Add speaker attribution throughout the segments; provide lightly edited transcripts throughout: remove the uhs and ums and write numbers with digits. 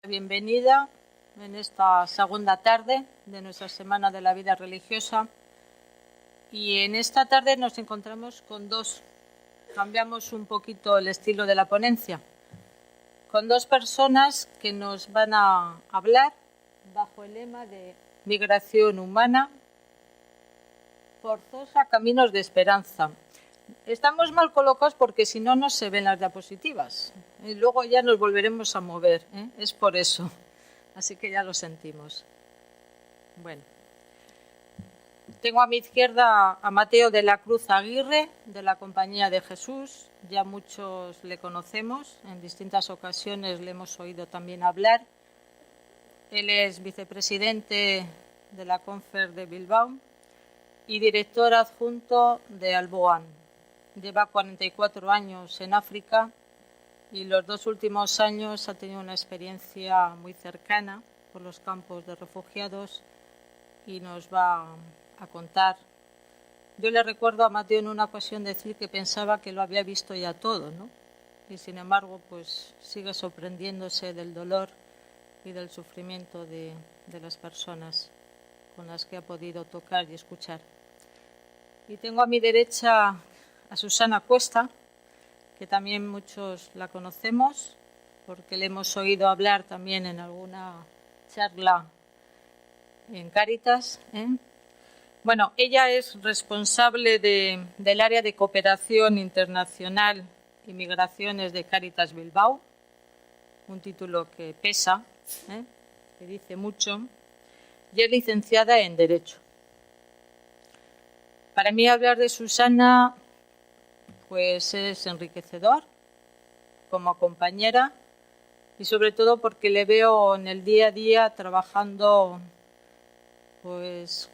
Speaker 1: Bienvenida en esta segunda tarde de nuestra Semana de la Vida Religiosa. Y en esta tarde nos encontramos con cambiamos un poquito el estilo de la ponencia, con dos personas que nos van a hablar bajo el lema de migración humana forzosa, caminos de esperanza. Estamos mal colocados porque si no, no se ven las diapositivas y luego ya nos volveremos a mover, es por eso, así que ya lo sentimos. Bueno, tengo a mi izquierda a Mateo de la Cruz Aguirre, de la Compañía de Jesús. Ya muchos le conocemos, en distintas ocasiones le hemos oído también hablar. Él es vicepresidente de la Confer de Bilbao y director adjunto de Alboan. Lleva 44 años en África y los 2 últimos años ha tenido una experiencia muy cercana por los campos de refugiados y nos va a contar. Yo le recuerdo a Mateo en una ocasión decir que pensaba que lo había visto ya todo, ¿no? Y sin embargo, pues sigue sorprendiéndose del dolor y del sufrimiento de las personas con las que ha podido tocar y escuchar. Y tengo a mi derecha a Susana Cuesta, que también muchos la conocemos, porque le hemos oído hablar también en alguna charla en Cáritas. Bueno, ella es responsable del área de cooperación internacional y migraciones de Cáritas Bilbao, un título que pesa, que dice mucho, y es licenciada en Derecho. Para mí hablar de Susana pues es enriquecedor como compañera y sobre todo porque le veo en el día a día trabajando pues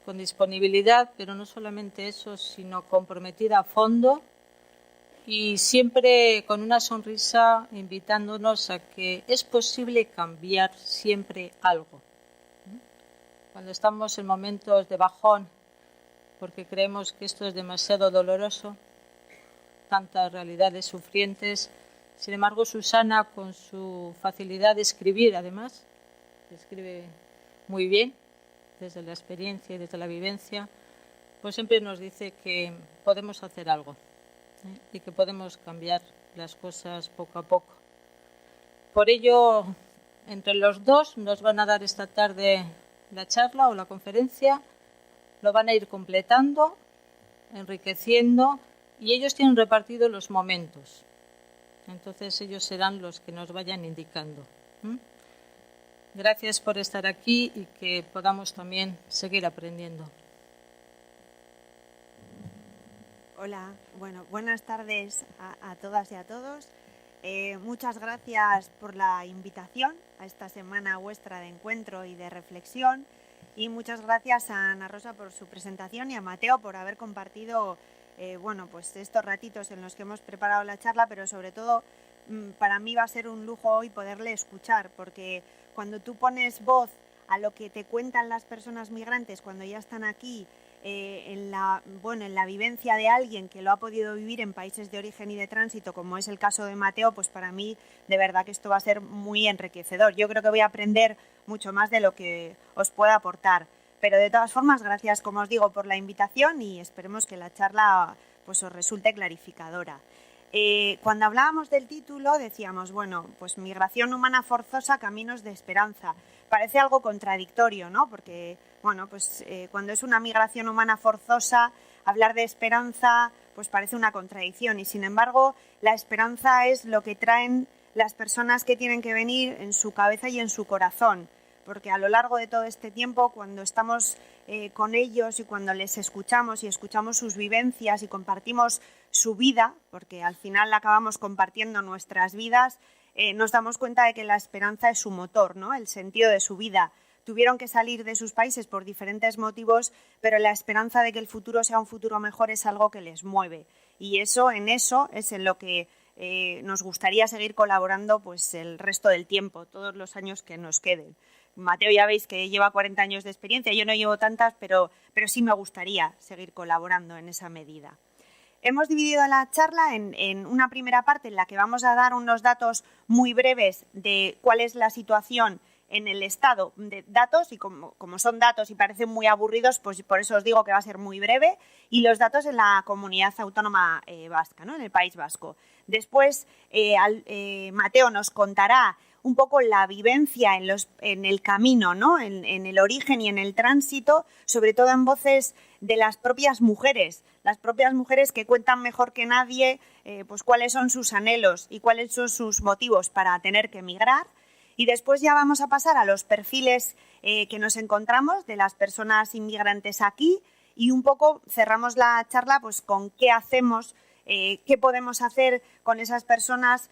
Speaker 1: con disponibilidad, pero no solamente eso, sino comprometida a fondo y siempre con una sonrisa invitándonos a que es posible cambiar siempre algo. Cuando estamos en momentos de bajón, porque creemos que esto es demasiado doloroso, tantas realidades sufrientes. Sin embargo, Susana, con su facilidad de escribir, además, escribe muy bien, desde la experiencia y desde la vivencia, pues siempre nos dice que podemos hacer algo y que podemos cambiar las cosas poco a poco. Por ello, entre los dos nos van a dar esta tarde la charla o la conferencia. Lo van a ir completando, enriqueciendo y ellos tienen repartidos los momentos. Entonces ellos serán los que nos vayan indicando. Gracias por estar aquí y que podamos también seguir aprendiendo.
Speaker 2: Hola, bueno, buenas tardes a todas y a todos. Muchas gracias por la invitación a esta semana vuestra de encuentro y de reflexión. Y muchas gracias a Ana Rosa por su presentación y a Mateo por haber compartido pues estos ratitos en los que hemos preparado la charla, pero sobre todo para mí va a ser un lujo hoy poderle escuchar, porque cuando tú pones voz a lo que te cuentan las personas migrantes cuando ya están aquí, en la vivencia de alguien que lo ha podido vivir en países de origen y de tránsito, como es el caso de Mateo, pues para mí de verdad que esto va a ser muy enriquecedor. Yo creo que voy a aprender mucho más de lo que os pueda aportar. Pero de todas formas, gracias, como os digo, por la invitación y esperemos que la charla pues os resulte clarificadora. Cuando hablábamos del título decíamos, bueno, pues migración humana forzosa, caminos de esperanza. Parece algo contradictorio, ¿no? Porque, bueno, pues cuando es una migración humana forzosa, hablar de esperanza pues parece una contradicción y sin embargo la esperanza es lo que traen las personas que tienen que venir en su cabeza y en su corazón, porque a lo largo de todo este tiempo, cuando estamos con ellos y cuando les escuchamos y escuchamos sus vivencias y compartimos su vida, porque al final acabamos compartiendo nuestras vidas, nos damos cuenta de que la esperanza es su motor, ¿no? El sentido de su vida. Tuvieron que salir de sus países por diferentes motivos, pero la esperanza de que el futuro sea un futuro mejor es algo que les mueve. Y eso es en lo que nos gustaría seguir colaborando pues el resto del tiempo, todos los años que nos queden. Mateo ya veis que lleva 40 años de experiencia, yo no llevo tantas, pero sí me gustaría seguir colaborando en esa medida. Hemos dividido la charla en una primera parte en la que vamos a dar unos datos muy breves de cuál es la situación en el estado de datos, y como son datos y parecen muy aburridos, pues por eso os digo que va a ser muy breve, y los datos en la comunidad autónoma vasca, ¿no? En el País Vasco. Después Mateo nos contará un poco la vivencia en el camino, ¿no? En el origen y en el tránsito, sobre todo en voces de las propias mujeres que cuentan mejor que nadie pues cuáles son sus anhelos y cuáles son sus motivos para tener que emigrar. Y después ya vamos a pasar a los perfiles que nos encontramos de las personas inmigrantes aquí, y un poco cerramos la charla pues con qué hacemos, qué podemos hacer con esas personas,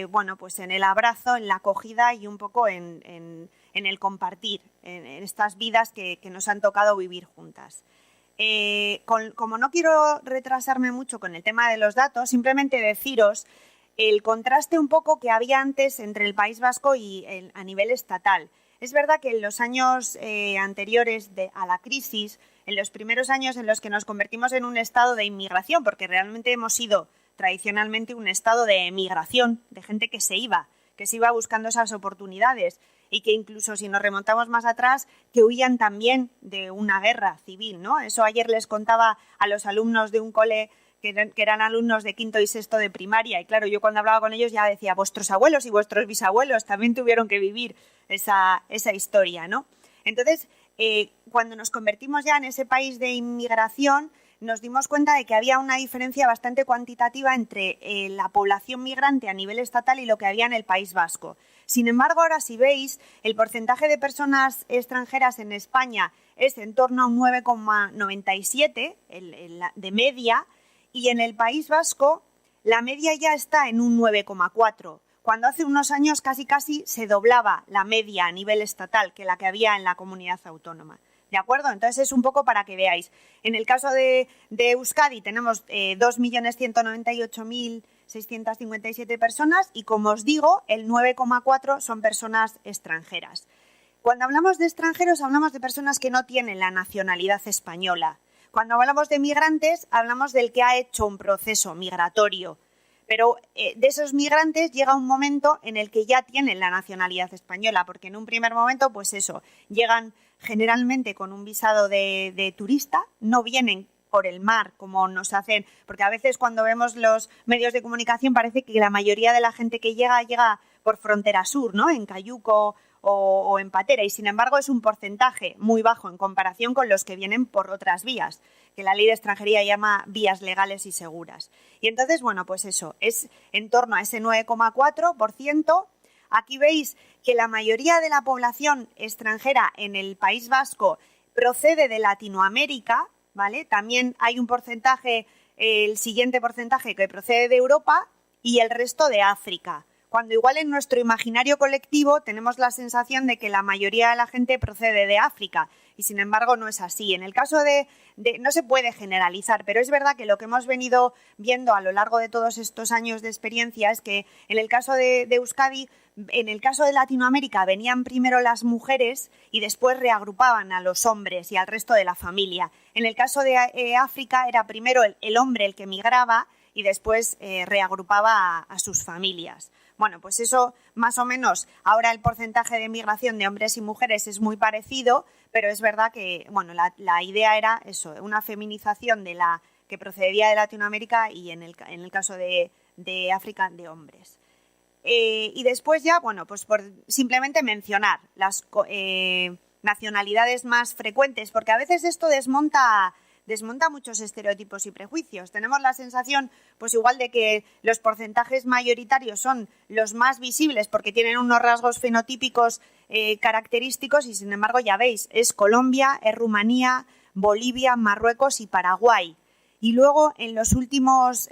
Speaker 2: bueno, pues en el abrazo, en la acogida y un poco en el compartir, en estas vidas que nos han tocado vivir juntas. Como no quiero retrasarme mucho con el tema de los datos, simplemente deciros el contraste un poco que había antes entre el País Vasco y a nivel estatal. Es verdad que en los años anteriores a la crisis, en los primeros años en los que nos convertimos en un estado de inmigración, porque realmente hemos sido tradicionalmente un estado de emigración, de gente que se iba buscando esas oportunidades, y que incluso si nos remontamos más atrás, que huían también de una guerra civil, ¿no? Eso ayer les contaba a los alumnos de un cole que eran alumnos de quinto y sexto de primaria, y claro, yo cuando hablaba con ellos ya decía, vuestros abuelos y vuestros bisabuelos también tuvieron que vivir esa historia, ¿no? Entonces, cuando nos convertimos ya en ese país de inmigración, nos dimos cuenta de que había una diferencia bastante cuantitativa entre la población migrante a nivel estatal y lo que había en el País Vasco. Sin embargo, ahora si veis, el porcentaje de personas extranjeras en España es en torno a un 9,97 de media, y en el País Vasco la media ya está en un 9,4, cuando hace unos años casi se doblaba la media a nivel estatal que la que había en la comunidad autónoma. ¿De acuerdo? Entonces es un poco para que veáis. En el caso de Euskadi tenemos 2.198.657 personas, y como os digo, el 9,4 son personas extranjeras. Cuando hablamos de extranjeros hablamos de personas que no tienen la nacionalidad española. Cuando hablamos de migrantes hablamos del que ha hecho un proceso migratorio. Pero de esos migrantes llega un momento en el que ya tienen la nacionalidad española, porque en un primer momento, pues eso, llegan generalmente con un visado de turista, no vienen por el mar como nos hacen, porque a veces cuando vemos los medios de comunicación parece que la mayoría de la gente que llega por frontera sur, ¿no? En Cayuco o en Patera, y sin embargo es un porcentaje muy bajo en comparación con los que vienen por otras vías, que la ley de extranjería llama vías legales y seguras. Y entonces, bueno, pues eso, es en torno a ese 9,4%. Aquí veis que la mayoría de la población extranjera en el País Vasco procede de Latinoamérica, ¿vale? También hay un porcentaje, el siguiente porcentaje, que procede de Europa, y el resto de África. Cuando igual en nuestro imaginario colectivo tenemos la sensación de que la mayoría de la gente procede de África, y sin embargo no es así. En el caso no se puede generalizar, pero es verdad que lo que hemos venido viendo a lo largo de todos estos años de experiencia es que en el caso de Euskadi, en el caso de Latinoamérica venían primero las mujeres y después reagrupaban a los hombres y al resto de la familia. En el caso de África era primero el hombre el que migraba y después reagrupaba a sus familias. Bueno, pues eso más o menos, ahora el porcentaje de migración de hombres y mujeres es muy parecido, pero es verdad que bueno, la idea era eso, una feminización de la que procedía de Latinoamérica y en el caso de África de hombres. Y después ya, bueno, pues por simplemente mencionar las nacionalidades más frecuentes, porque a veces esto desmonta muchos estereotipos y prejuicios. Tenemos la sensación, pues igual, de que los porcentajes mayoritarios son los más visibles porque tienen unos rasgos fenotípicos característicos, y sin embargo ya veis, es Colombia, es Rumanía, Bolivia, Marruecos y Paraguay. Y luego en los últimos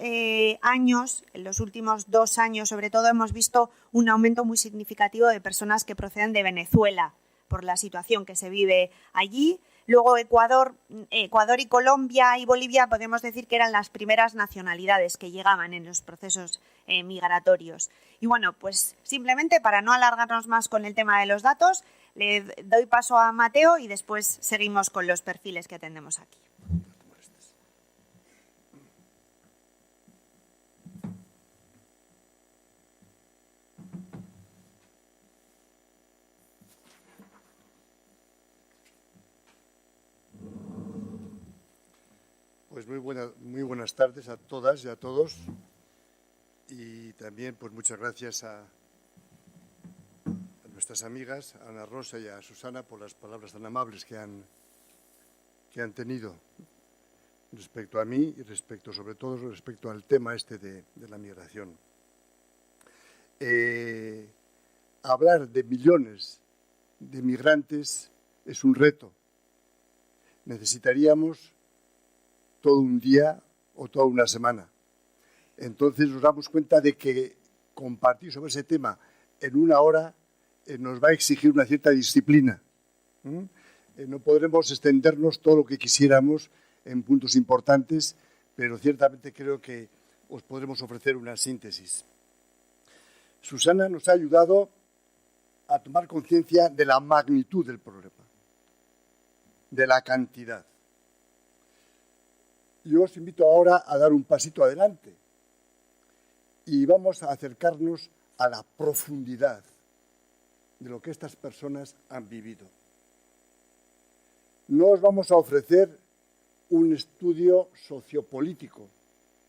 Speaker 2: años, en los últimos 2 años sobre todo, hemos visto un aumento muy significativo de personas que proceden de Venezuela por la situación que se vive allí. Luego Ecuador y Colombia y Bolivia podemos decir que eran las primeras nacionalidades que llegaban en los procesos migratorios. Y bueno, pues simplemente para no alargarnos más con el tema de los datos, le doy paso a Mateo y después seguimos con los perfiles que atendemos aquí.
Speaker 3: Pues muy buenas tardes a todas y a todos. Y también pues muchas gracias a nuestras amigas, a Ana Rosa y a Susana, por las palabras tan amables que han tenido respecto a mí y sobre todo respecto al tema este de la migración. Hablar de millones de migrantes es un reto. Necesitaríamos todo un día o toda una semana. Entonces nos damos cuenta de que compartir sobre ese tema en una hora nos va a exigir una cierta disciplina. No podremos extendernos todo lo que quisiéramos en puntos importantes, pero ciertamente creo que os podremos ofrecer una síntesis. Susana nos ha ayudado a tomar conciencia de la magnitud del problema, de la cantidad. Yo os invito ahora a dar un pasito adelante y vamos a acercarnos a la profundidad de lo que estas personas han vivido. No os vamos a ofrecer un estudio sociopolítico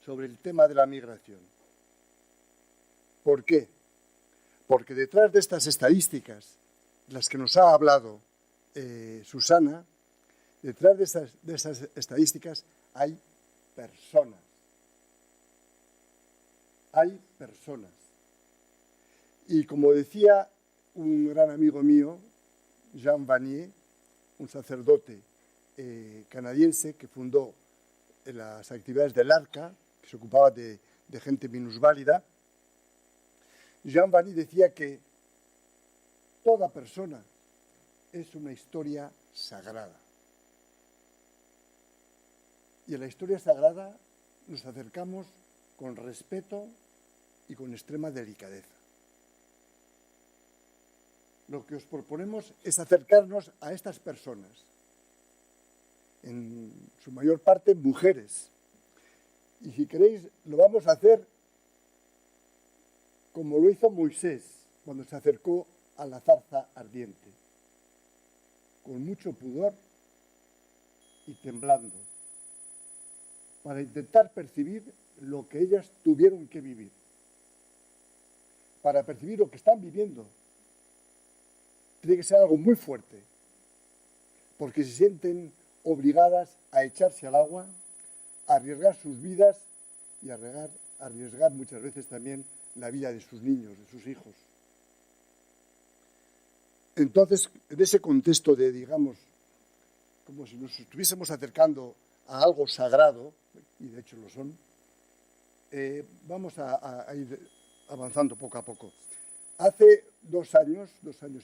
Speaker 3: sobre el tema de la migración. ¿Por qué? Porque detrás de estas estadísticas, las que nos ha hablado Susana, detrás de esas estadísticas hay personas. Hay personas. Y como decía un gran amigo mío, Jean Vanier, un sacerdote canadiense que fundó las actividades del Arca, que se ocupaba de gente minusválida, Jean Vanier decía que toda persona es una historia sagrada. Y a la historia sagrada nos acercamos con respeto y con extrema delicadeza. Lo que os proponemos es acercarnos a estas personas, en su mayor parte mujeres. Y si queréis, lo vamos a hacer como lo hizo Moisés cuando se acercó a la zarza ardiente, con mucho pudor y temblando, para intentar percibir lo que ellas tuvieron que vivir, para percibir lo que están viviendo. Tiene que ser algo muy fuerte, porque se sienten obligadas a echarse al agua, a arriesgar sus vidas y a arriesgar muchas veces también la vida de sus niños, de sus hijos. Entonces, en ese contexto de, digamos, como si nos estuviésemos acercando a algo sagrado, y de hecho lo son, vamos a ir avanzando poco a poco. Hace 2 años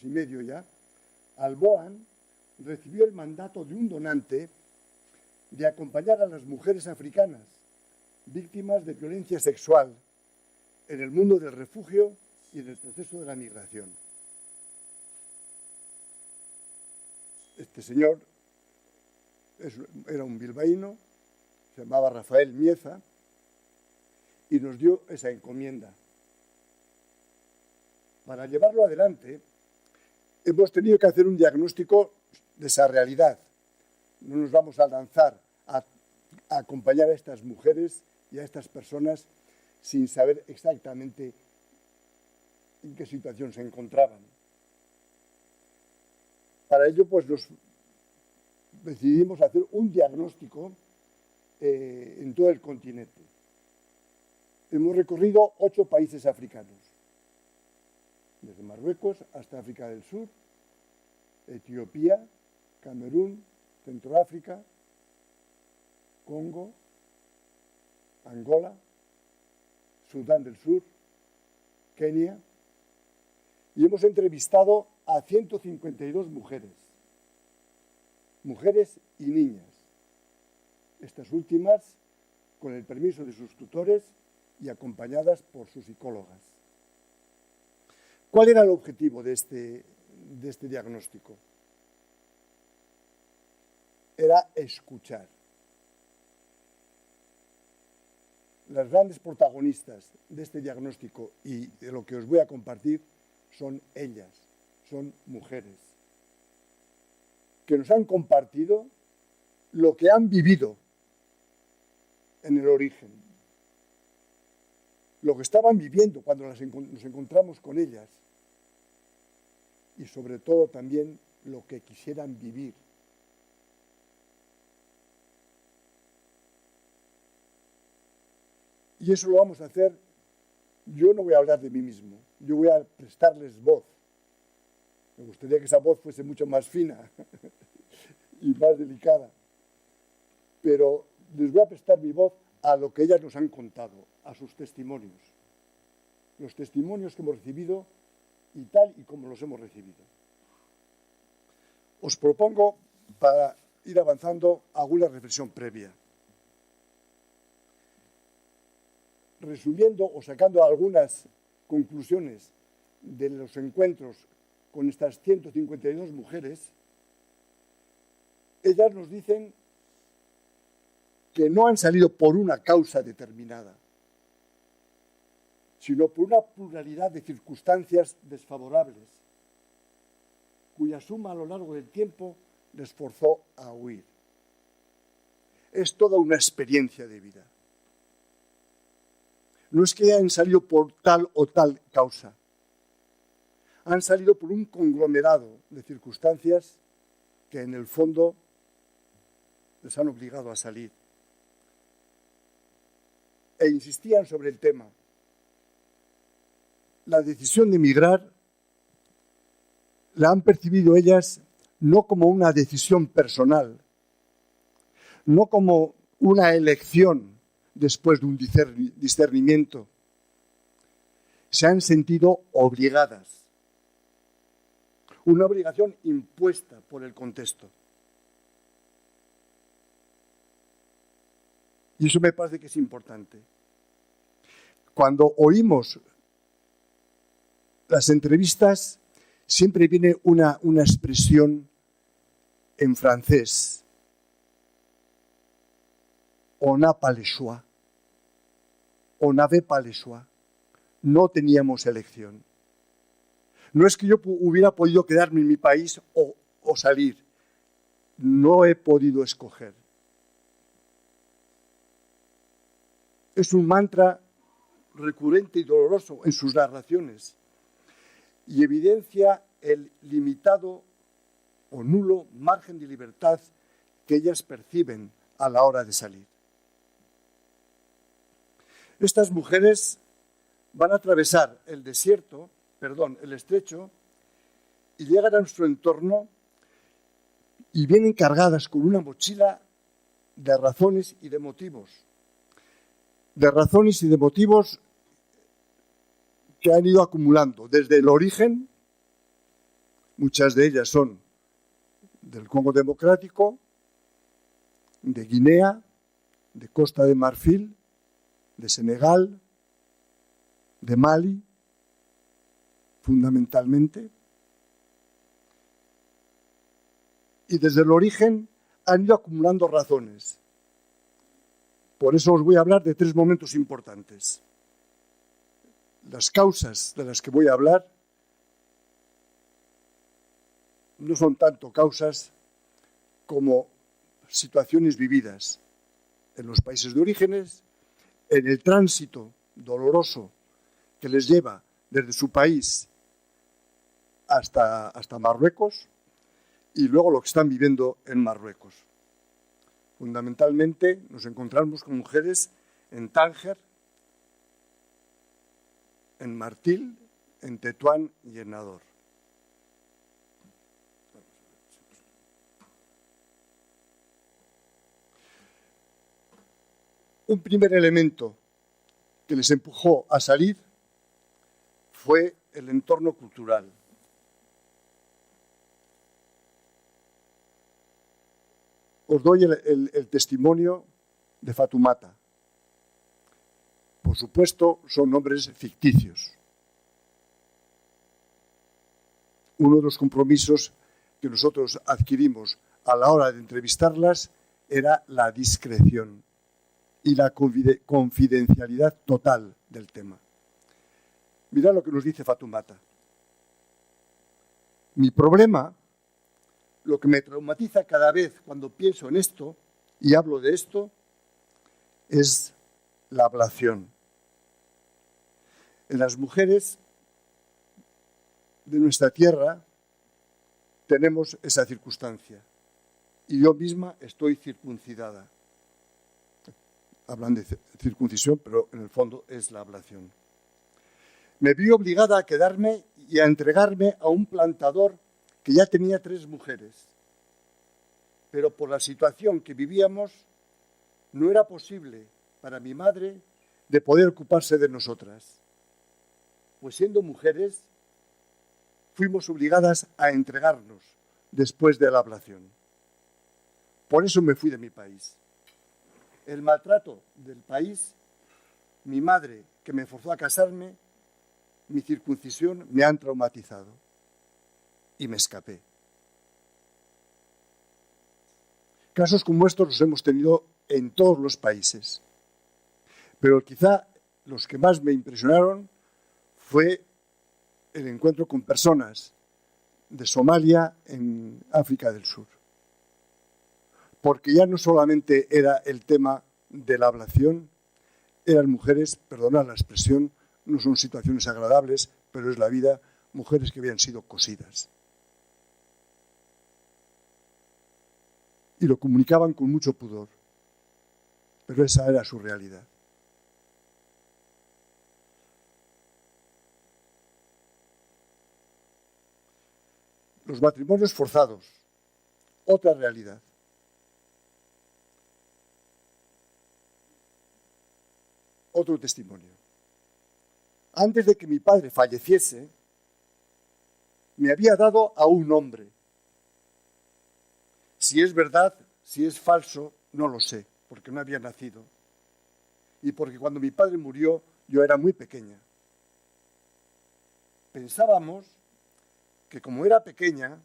Speaker 3: y medio ya, Alboan recibió el mandato de un donante de acompañar a las mujeres africanas víctimas de violencia sexual en el mundo del refugio y en el proceso de la migración. Este señor era un bilbaíno, se llamaba Rafael Mieza, y nos dio esa encomienda. Para llevarlo adelante, hemos tenido que hacer un diagnóstico de esa realidad. No nos vamos a lanzar a acompañar a estas mujeres y a estas personas sin saber exactamente en qué situación se encontraban. Para ello, pues decidimos hacer un diagnóstico en todo el continente. Hemos recorrido 8 países africanos, desde Marruecos hasta África del Sur, Etiopía, Camerún, Centroáfrica, Congo, Angola, Sudán del Sur, Kenia, y hemos entrevistado a 152 mujeres y niñas, estas últimas con el permiso de sus tutores y acompañadas por sus psicólogas. ¿Cuál era el objetivo de este diagnóstico? Era escuchar. Las grandes protagonistas de este diagnóstico y de lo que os voy a compartir son ellas, son mujeres, que nos han compartido lo que han vivido en el origen. Lo que estaban viviendo cuando nos encontramos con ellas y sobre todo también lo que quisieran vivir. Y eso lo vamos a hacer. Yo no voy a hablar de mí mismo, yo voy a prestarles voz. Me gustaría que esa voz fuese mucho más fina y más delicada. Pero les voy a prestar mi voz a lo que ellas nos han contado, a sus testimonios. Los testimonios que hemos recibido y tal y como los hemos recibido. Os propongo, para ir avanzando, alguna reflexión previa. Resumiendo o sacando algunas conclusiones de los encuentros con estas 152 mujeres, ellas nos dicen que no han salido por una causa determinada, sino por una pluralidad de circunstancias desfavorables, cuya suma a lo largo del tiempo les forzó a huir. Es toda una experiencia de vida. No es que hayan salido por tal o tal causa. Han salido por un conglomerado de circunstancias que en el fondo les han obligado a salir. E insistían sobre el tema. La decisión de emigrar la han percibido ellas no como una decisión personal, no como una elección después de un discernimiento. Se han sentido obligadas. Una obligación impuesta por el contexto. Y eso me parece que es importante. Cuando oímos las entrevistas, siempre viene una expresión en francés. On n'a pas le choix. On n'avait pas le choix. No teníamos elección. No es que yo hubiera podido quedarme en mi país o salir. No he podido escoger. Es un mantra recurrente y doloroso en sus narraciones y evidencia el limitado o nulo margen de libertad que ellas perciben a la hora de salir. Estas mujeres van a atravesar el estrecho, y llegan a nuestro entorno y vienen cargadas con una mochila de razones y de motivos. De razones y de motivos que han ido acumulando desde el origen. Muchas de ellas son del Congo Democrático, de Guinea, de Costa de Marfil, de Senegal, de Mali, fundamentalmente. Y desde el origen han ido acumulando razones. Por eso os voy a hablar de 3 momentos importantes. Las causas de las que voy a hablar no son tanto causas como situaciones vividas en los países de orígenes, en el tránsito doloroso que les lleva desde su país hasta Marruecos y luego lo que están viviendo en Marruecos. Fundamentalmente nos encontramos con mujeres en Tánger, en Martil, en Tetuán y en Nador. Un primer elemento que les empujó a salir fue el entorno cultural. Os doy el testimonio de Fatumata. Por supuesto, son nombres ficticios. Uno de los compromisos que nosotros adquirimos a la hora de entrevistarlas era la discreción y la confidencialidad total del tema. Mirad lo que nos dice Fatumata. Mi problema, lo que me traumatiza cada vez cuando pienso en esto y hablo de esto, es la ablación. En las mujeres de nuestra tierra tenemos esa circunstancia. Y yo misma estoy circuncidada. Hablan de circuncisión, pero en el fondo es la ablación. Me vi obligada a quedarme y a entregarme a un plantador que ya tenía 3 mujeres. Pero por la situación que vivíamos, no era posible para mi madre de poder ocuparse de nosotras. Pues siendo mujeres, fuimos obligadas a entregarnos después de la ablación. Por eso me fui de mi país. El maltrato del país, mi madre que me forzó a casarme, mi circuncisión me han traumatizado y me escapé. Casos como estos los hemos tenido en todos los países, pero quizá los que más me impresionaron fue el encuentro con personas de Somalia en África del Sur. Porque ya no solamente era el tema de la ablación, eran mujeres, perdonad la expresión, no son situaciones agradables, pero es la vida, mujeres que habían sido cosidas. Y lo comunicaban con mucho pudor, pero esa era su realidad. Los matrimonios forzados, otra realidad. Otro testimonio. Antes de que mi padre falleciese, me había dado a un hombre. Si es verdad, si es falso, no lo sé, porque no había nacido. Y porque cuando mi padre murió, yo era muy pequeña. Pensábamos que como era pequeña,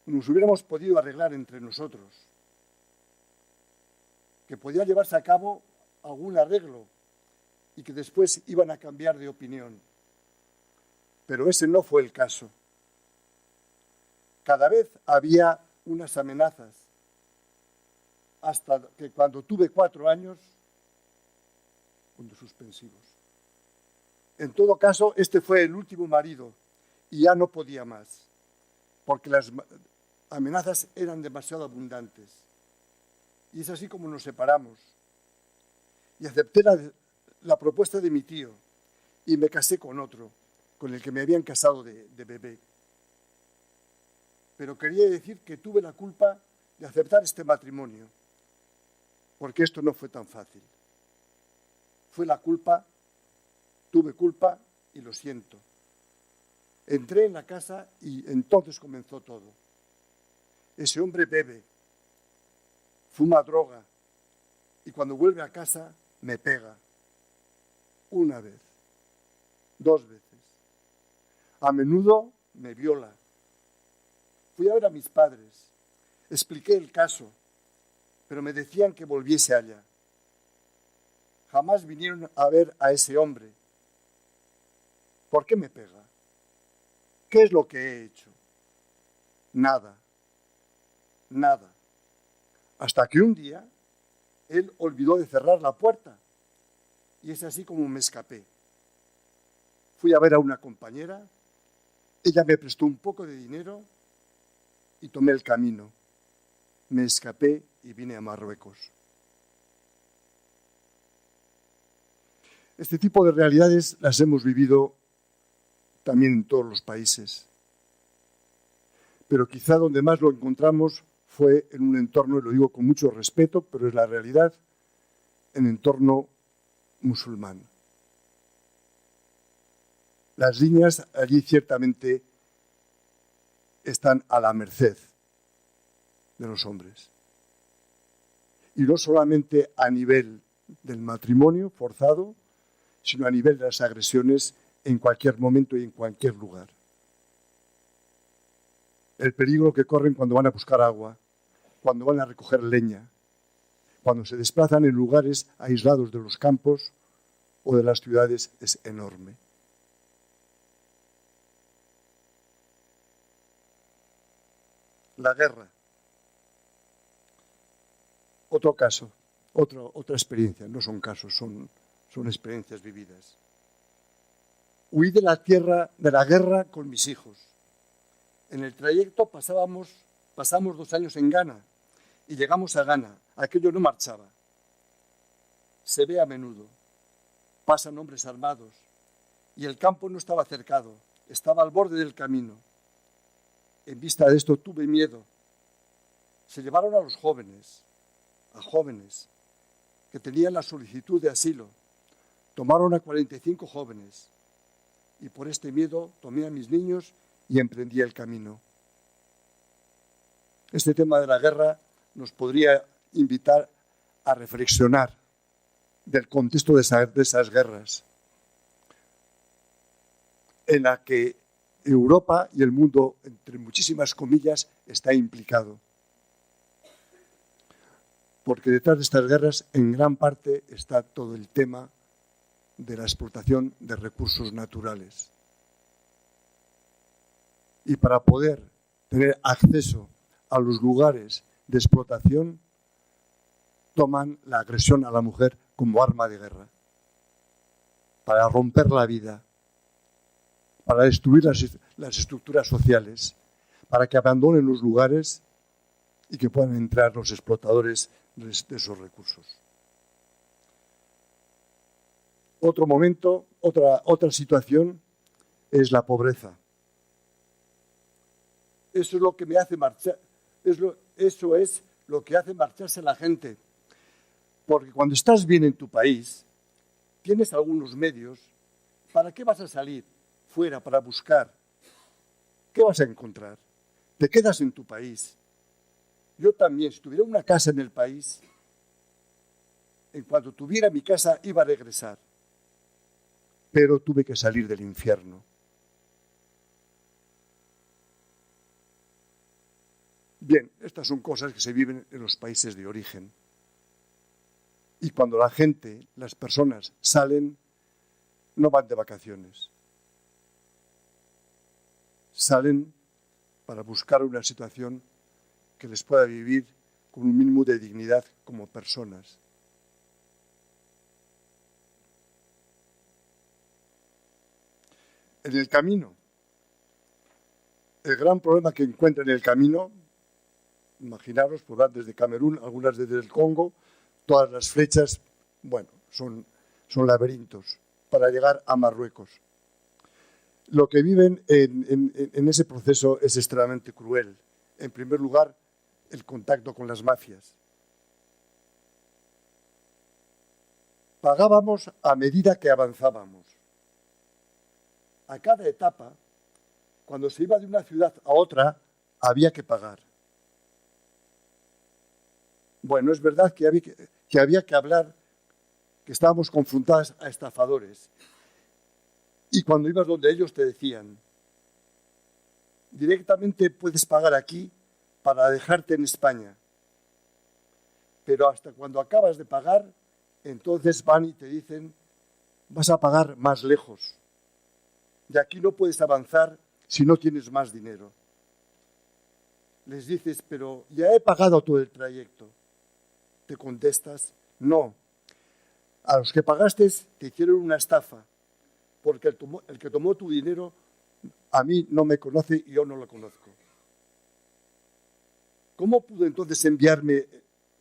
Speaker 3: nos hubiéramos podido arreglar entre nosotros, que podía llevarse a cabo algún arreglo y que después iban a cambiar de opinión. Pero ese no fue el caso. Cada vez había unas amenazas, hasta que cuando tuve 4 años, puntos suspensivos. En todo caso, este fue el último marido y ya no podía más, porque las amenazas eran demasiado abundantes. Y es así como nos separamos. Y acepté la propuesta de mi tío y me casé con otro, con el que me habían casado de bebé. Pero quería decir que tuve la culpa de aceptar este matrimonio, porque esto no fue tan fácil. Fue la culpa, tuve culpa y lo siento. Entré en la casa y entonces comenzó todo. Ese hombre bebe, fuma droga y cuando vuelve a casa me pega. 1 vez, 2 veces. A menudo me viola. Fui a ver a mis padres, expliqué el caso, pero me decían que volviese allá. Jamás vinieron a ver a ese hombre. ¿Por qué me pega? ¿Qué es lo que he hecho? Nada, nada. Hasta que un día él olvidó de cerrar la puerta y es así como me escapé. Fui a ver a una compañera, ella me prestó un poco de dinero y tomé el camino. Me escapé y vine a Marruecos. Este tipo de realidades las hemos vivido también en todos los países. Pero quizá donde más lo encontramos fue en un entorno, y lo digo con mucho respeto, pero es la realidad, en entorno musulmán. Las niñas allí ciertamente están a la merced de los hombres. Y no solamente a nivel del matrimonio forzado, sino a nivel de las agresiones en cualquier momento y en cualquier lugar. El peligro que corren cuando van a buscar agua, cuando van a recoger leña, cuando se desplazan en lugares aislados de los campos o de las ciudades es enorme. La guerra. Otro caso. otra experiencia, no son casos, son experiencias vividas. Huí de la tierra, de la guerra con mis hijos. En el trayecto pasamos 2 años en Ghana y llegamos a Ghana. Aquello no marchaba. Se ve a menudo. Pasan hombres armados y el campo no estaba cercado, estaba al borde del camino. En vista de esto tuve miedo. Se llevaron a los jóvenes, que tenían la solicitud de asilo. Tomaron a 45 jóvenes y por este miedo tomé a mis niños y emprendí el camino. Este tema de la guerra nos podría invitar a reflexionar del contexto de esas guerras, en la que Europa y el mundo, entre muchísimas comillas, está implicado. Porque detrás de estas guerras, en gran parte, está todo el tema de la explotación de recursos naturales. Y para poder tener acceso a los lugares de explotación, toman la agresión a la mujer como arma de guerra, para romper la vida, para destruir las estructuras sociales, para que abandonen los lugares y que puedan entrar los explotadores de esos recursos. Otro momento, otra situación es la pobreza. Eso es lo que me hace marchar, eso es lo que hace marcharse la gente. Porque cuando estás bien en tu país, tienes algunos medios, ¿para qué vas a salir fuera para buscar? ¿Qué vas a encontrar? Te quedas en tu país. Yo también, si tuviera una casa en el país, en cuanto tuviera mi casa iba a regresar. Pero tuve que salir del infierno. Bien, estas son cosas que se viven en los países de origen. Y cuando la gente, las personas salen, no van de vacaciones. Salen para buscar una situación que les pueda vivir con un mínimo de dignidad como personas. En el camino, el gran problema que encuentran en el camino, imaginaros, pues van desde Camerún, algunas desde el Congo, todas las flechas, bueno, son laberintos para llegar a Marruecos. Lo que viven en ese proceso es extremadamente cruel. En primer lugar, el contacto con las mafias. Pagábamos a medida que avanzábamos. A cada etapa, cuando se iba de una ciudad a otra, había que pagar. Bueno, es verdad que había que hablar, que estábamos confrontados a estafadores. Y cuando ibas donde ellos te decían, directamente puedes pagar aquí para dejarte en España. Pero hasta cuando acabas de pagar, entonces van y te dicen, vas a pagar más lejos. Y aquí no puedes avanzar si no tienes más dinero. Les dices, pero ya he pagado todo el trayecto. Te contestas, no. A los que pagaste te hicieron una estafa, porque el que tomó tu dinero a mí no me conoce y yo no lo conozco. ¿Cómo pudo entonces enviarme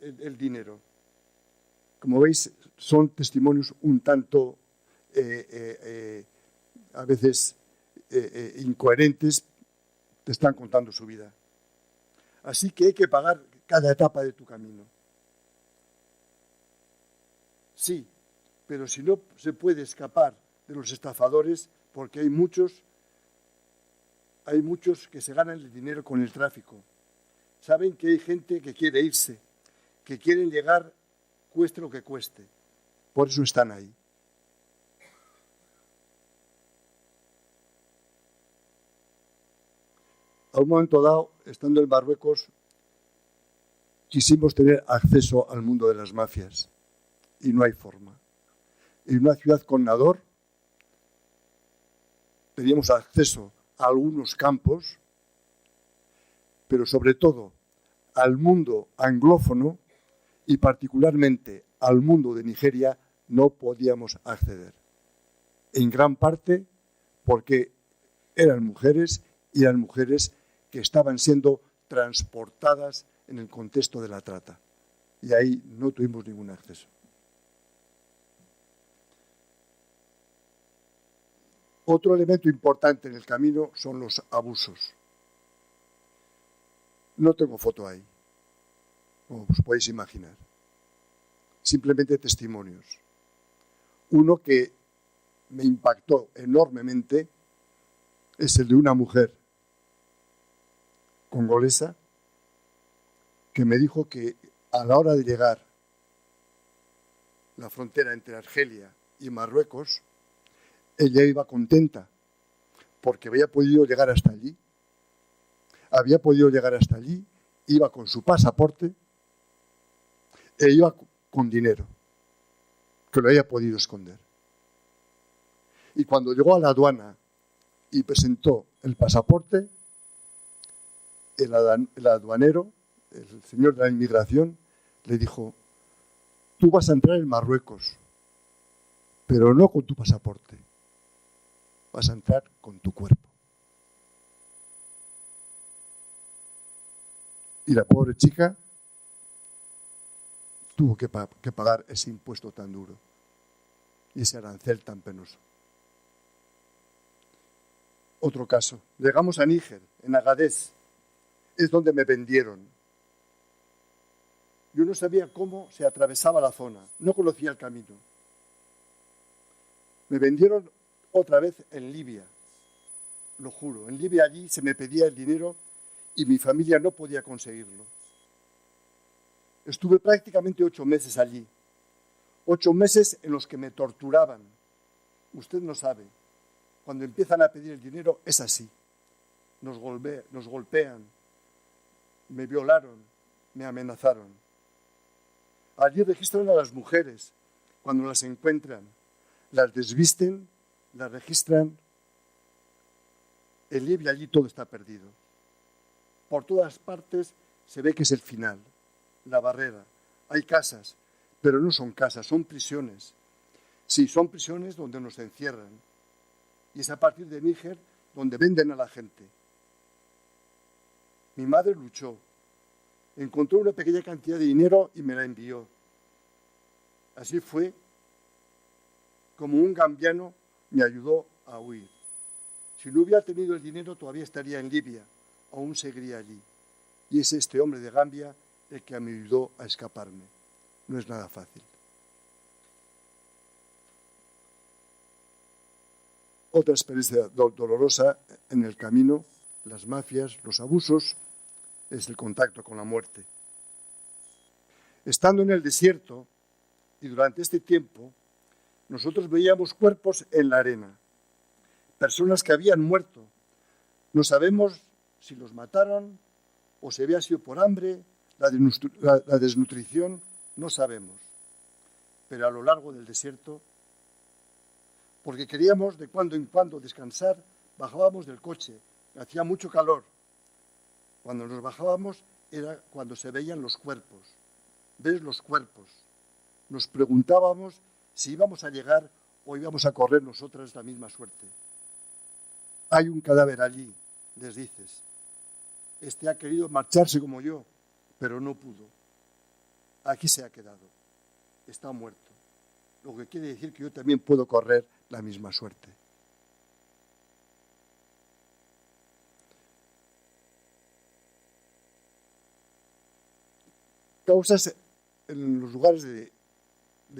Speaker 3: el dinero? Como veis, son testimonios un tanto, a veces, incoherentes, te están contando su vida. Así que hay que pagar cada etapa de tu camino. Sí, pero si no se puede escapar de los estafadores, porque hay muchos que se ganan el dinero con el tráfico. Saben que hay gente que quiere irse, que quieren llegar cueste lo que cueste. Por eso están ahí. A un momento dado, estando en Marruecos, quisimos tener acceso al mundo de las mafias y no hay forma. En una ciudad con Nador teníamos acceso a algunos campos, pero sobre todo al mundo anglófono y particularmente al mundo de Nigeria no podíamos acceder. En gran parte porque eran mujeres y eran mujeres que estaban siendo transportadas en el contexto de la trata. Y ahí no tuvimos ningún acceso. Otro elemento importante en el camino son los abusos. No tengo foto ahí, como os podéis imaginar. Simplemente testimonios. Uno que me impactó enormemente es el de una mujer congolesa que me dijo que a la hora de llegar la frontera entre Argelia y Marruecos, ella iba contenta porque había podido llegar hasta allí. Había podido llegar hasta allí, iba con su pasaporte e iba con dinero, que lo había podido esconder. Y cuando llegó a la aduana y presentó el pasaporte, el aduanero, el señor de la inmigración, le dijo: tú vas a entrar en Marruecos, pero no con tu pasaporte, vas a entrar con tu cuerpo. Y la pobre chica tuvo que pagar ese impuesto tan duro y ese arancel tan penoso. Otro caso. Llegamos a Níger, en Agadez. Es donde me vendieron. Yo no sabía cómo se atravesaba la zona. No conocía el camino. Me vendieron otra vez en Libia. Lo juro. En Libia allí se me pedía el dinero y mi familia no podía conseguirlo. Estuve prácticamente 8 meses allí. 8 meses en los que me torturaban. Usted no sabe. Cuando empiezan a pedir el dinero es así. Nos golpean, me violaron, me amenazaron. Allí registran a las mujeres. Cuando las encuentran, las desvisten, las registran. En Libia allí todo está perdido. Por todas partes se ve que es el final, la barrera. Hay casas, pero no son casas, son prisiones. Sí, son prisiones donde nos encierran. Y es a partir de Níger donde venden a la gente. Mi madre luchó. Encontró una pequeña cantidad de dinero y me la envió. Así fue como un gambiano me ayudó a huir. Si no hubiera tenido el dinero todavía estaría en Libia, aún seguiría allí. Y es este hombre de Gambia el que me ayudó a escaparme. No es nada fácil. Otra experiencia dolorosa en el camino, las mafias, los abusos, es el contacto con la muerte. Estando en el desierto, y durante este tiempo, nosotros veíamos cuerpos en la arena, personas que habían muerto. No sabemos si los mataron o si había sido por hambre, la desnutrición, no sabemos. Pero a lo largo del desierto, porque queríamos de cuando en cuando descansar, bajábamos del coche, hacía mucho calor. Cuando nos bajábamos era cuando se veían los cuerpos. ¿Ves los cuerpos? Nos preguntábamos si íbamos a llegar o íbamos a correr nosotras la misma suerte. Hay un cadáver allí, les dices. Este ha querido marcharse como yo, pero no pudo. Aquí se ha quedado. Está muerto. Lo que quiere decir que yo también puedo correr la misma suerte. Causas en los lugares de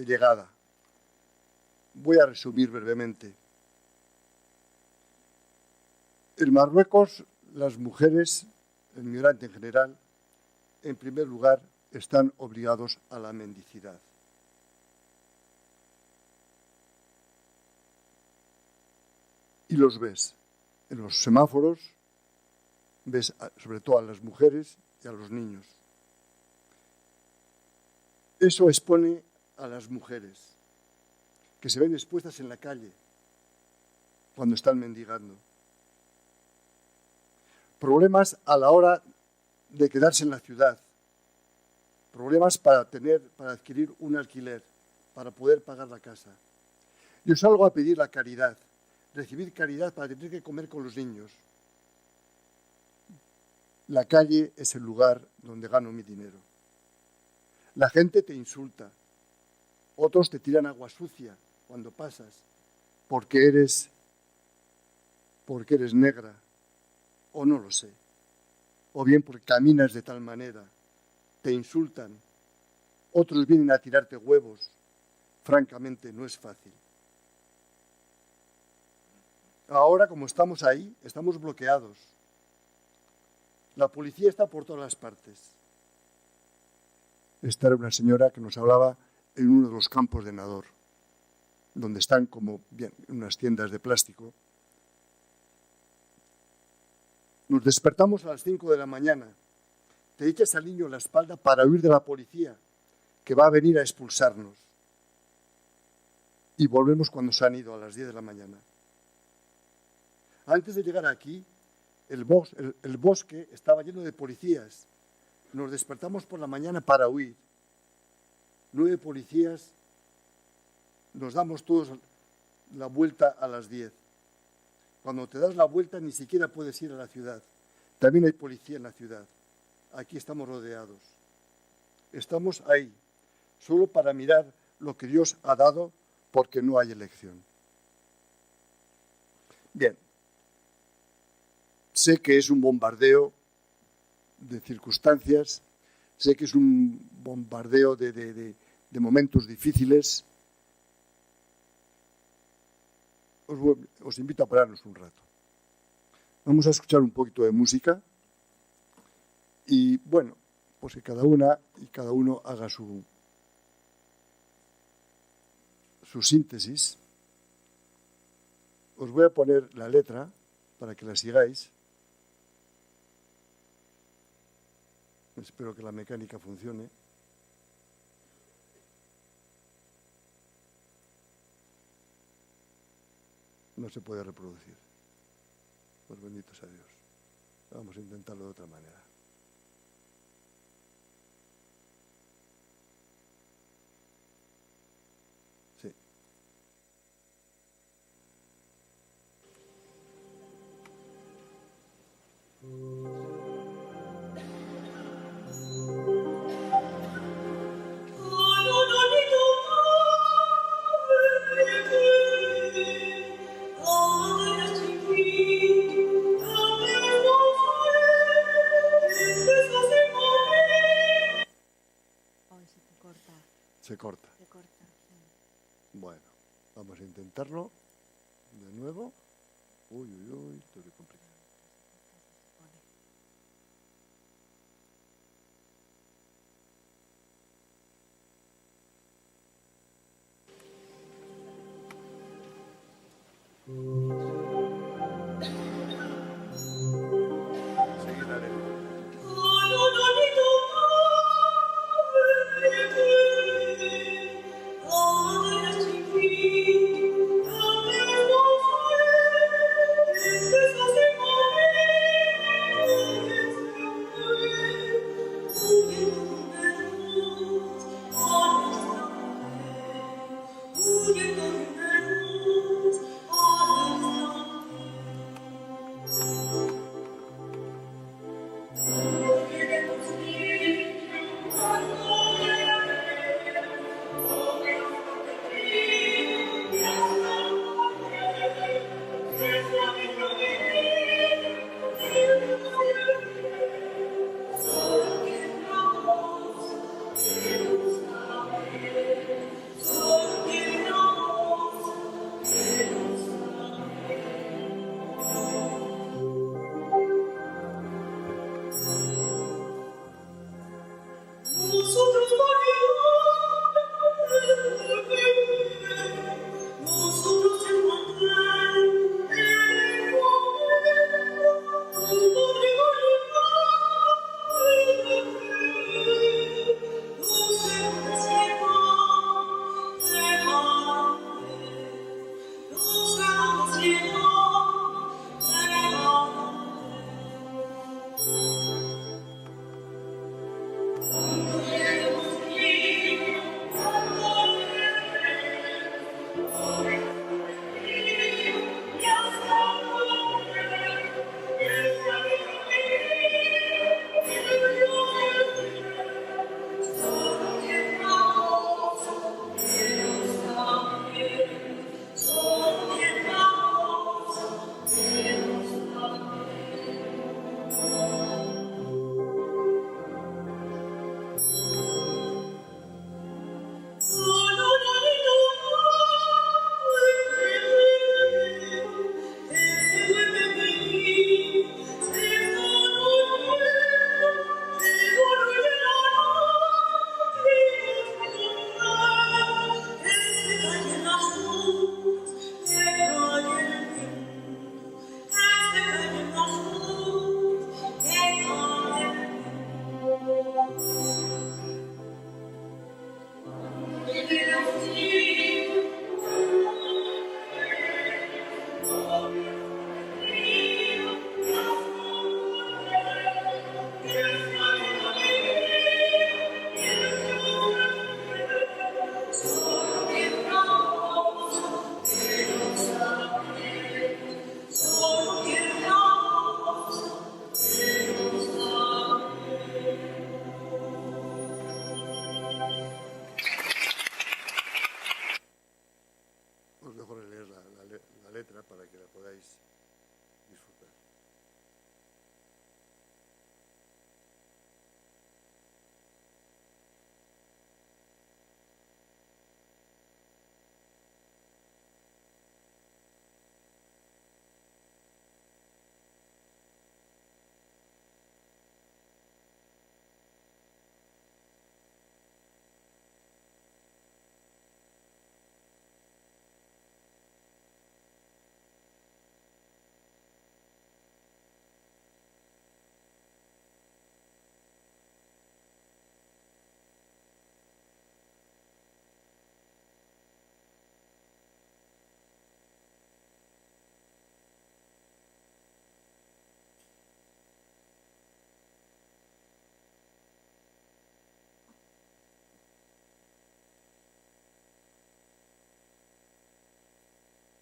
Speaker 3: llegada. Voy a resumir brevemente. En Marruecos, las mujeres, el migrante en general, en primer lugar, están obligados a la mendicidad. Y los ves en los semáforos, ves sobre todo a las mujeres y a los niños. Eso expone a las mujeres, que se ven expuestas en la calle cuando están mendigando. Problemas a la hora de quedarse en la ciudad, problemas para adquirir un alquiler, para poder pagar la casa. Yo salgo a pedir la caridad, recibir caridad para tener que comer con los niños. La calle es el lugar donde gano mi dinero. La gente te insulta, otros te tiran agua sucia cuando pasas, porque eres negra, o no lo sé, o bien porque caminas de tal manera, te insultan, otros vienen a tirarte huevos. Francamente, no es fácil. Ahora, como estamos ahí, estamos bloqueados. La policía está por todas las partes. Esta era una señora que nos hablaba en uno de los campos de Nador, donde están como bien unas tiendas de plástico. Nos despertamos a las 5 de la mañana. Te echas al niño en la espalda para huir de la policía, que va a venir a expulsarnos. Y volvemos cuando se han ido a las 10 de la mañana. Antes de llegar aquí, el bosque estaba lleno de policías. Nos despertamos por la mañana para huir. 9 policías, nos damos todos la vuelta a las 10. Cuando te das la vuelta ni siquiera puedes ir a la ciudad. También hay policía en la ciudad. Aquí estamos rodeados. Estamos ahí, solo para mirar lo que Dios ha dado, porque no hay elección. Bien, sé que es un bombardeo de circunstancias, sé que es un bombardeo de momentos difíciles. Os invito a pararnos un rato. Vamos a escuchar un poquito de música y, bueno, pues que cada una y cada uno haga su síntesis. Os voy a poner la letra para que la sigáis. Espero que la mecánica funcione. No se puede reproducir. Pues bendito sea Dios. Vamos a intentarlo de otra manera. Sí. Se corta.
Speaker 2: Se corta, sí.
Speaker 3: Bueno, vamos a intentarlo de nuevo. Uy, esto es complicado. Seguir la letra.
Speaker 4: Se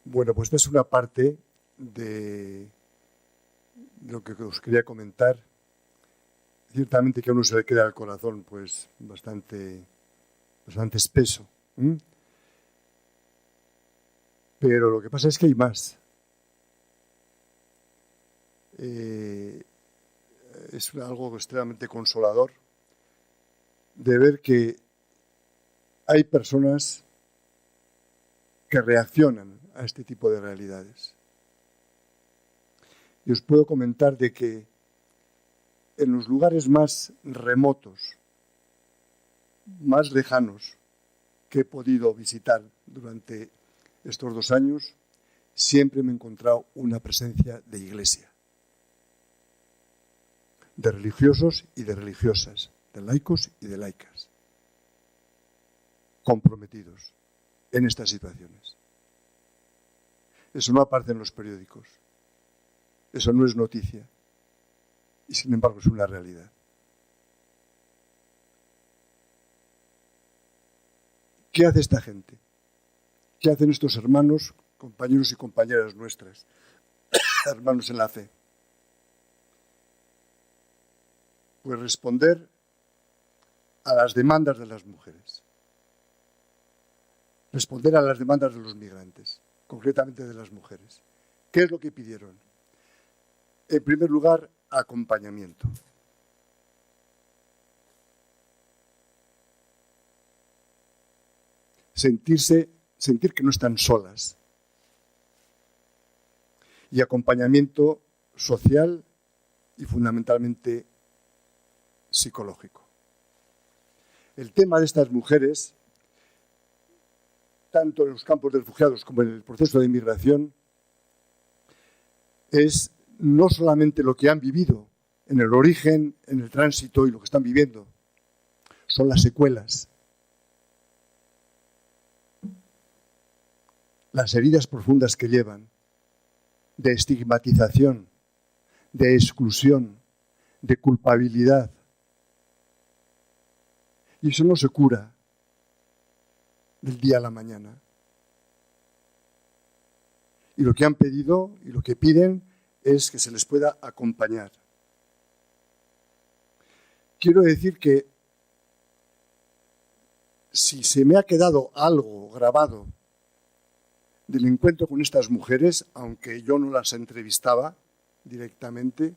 Speaker 3: Bueno, pues esta es una parte de lo que os quería comentar. Ciertamente que a uno se le queda el corazón pues bastante espeso. Pero lo que pasa es que hay más. Es algo extremadamente consolador de ver que hay personas que reaccionan a este tipo de realidades. Y os puedo comentar de que en los lugares más remotos, más lejanos que he podido visitar durante estos 2 años, siempre me he encontrado una presencia de iglesia, de religiosos y de religiosas, de laicos y de laicas, comprometidos en estas situaciones. Eso no aparece en los periódicos, eso no es noticia, y sin embargo es una realidad. ¿Qué hace esta gente? ¿Qué hacen estos hermanos, compañeros y compañeras nuestras, hermanos en la fe? Pues responder a las demandas de las mujeres, responder a las demandas de los migrantes, concretamente de las mujeres. ¿Qué es lo que pidieron? En primer lugar, acompañamiento. Sentir que no están solas. Y acompañamiento social y fundamentalmente psicológico. El tema de estas mujeres, tanto en los campos de refugiados como en el proceso de inmigración, es no solamente lo que han vivido en el origen, en el tránsito y lo que están viviendo, son las secuelas, las heridas profundas que llevan, de estigmatización, de exclusión, de culpabilidad. Y eso no se cura del día a la mañana. Y lo que han pedido y lo que piden es que se les pueda acompañar. Quiero decir que si se me ha quedado algo grabado del encuentro con estas mujeres, aunque yo no las entrevistaba directamente,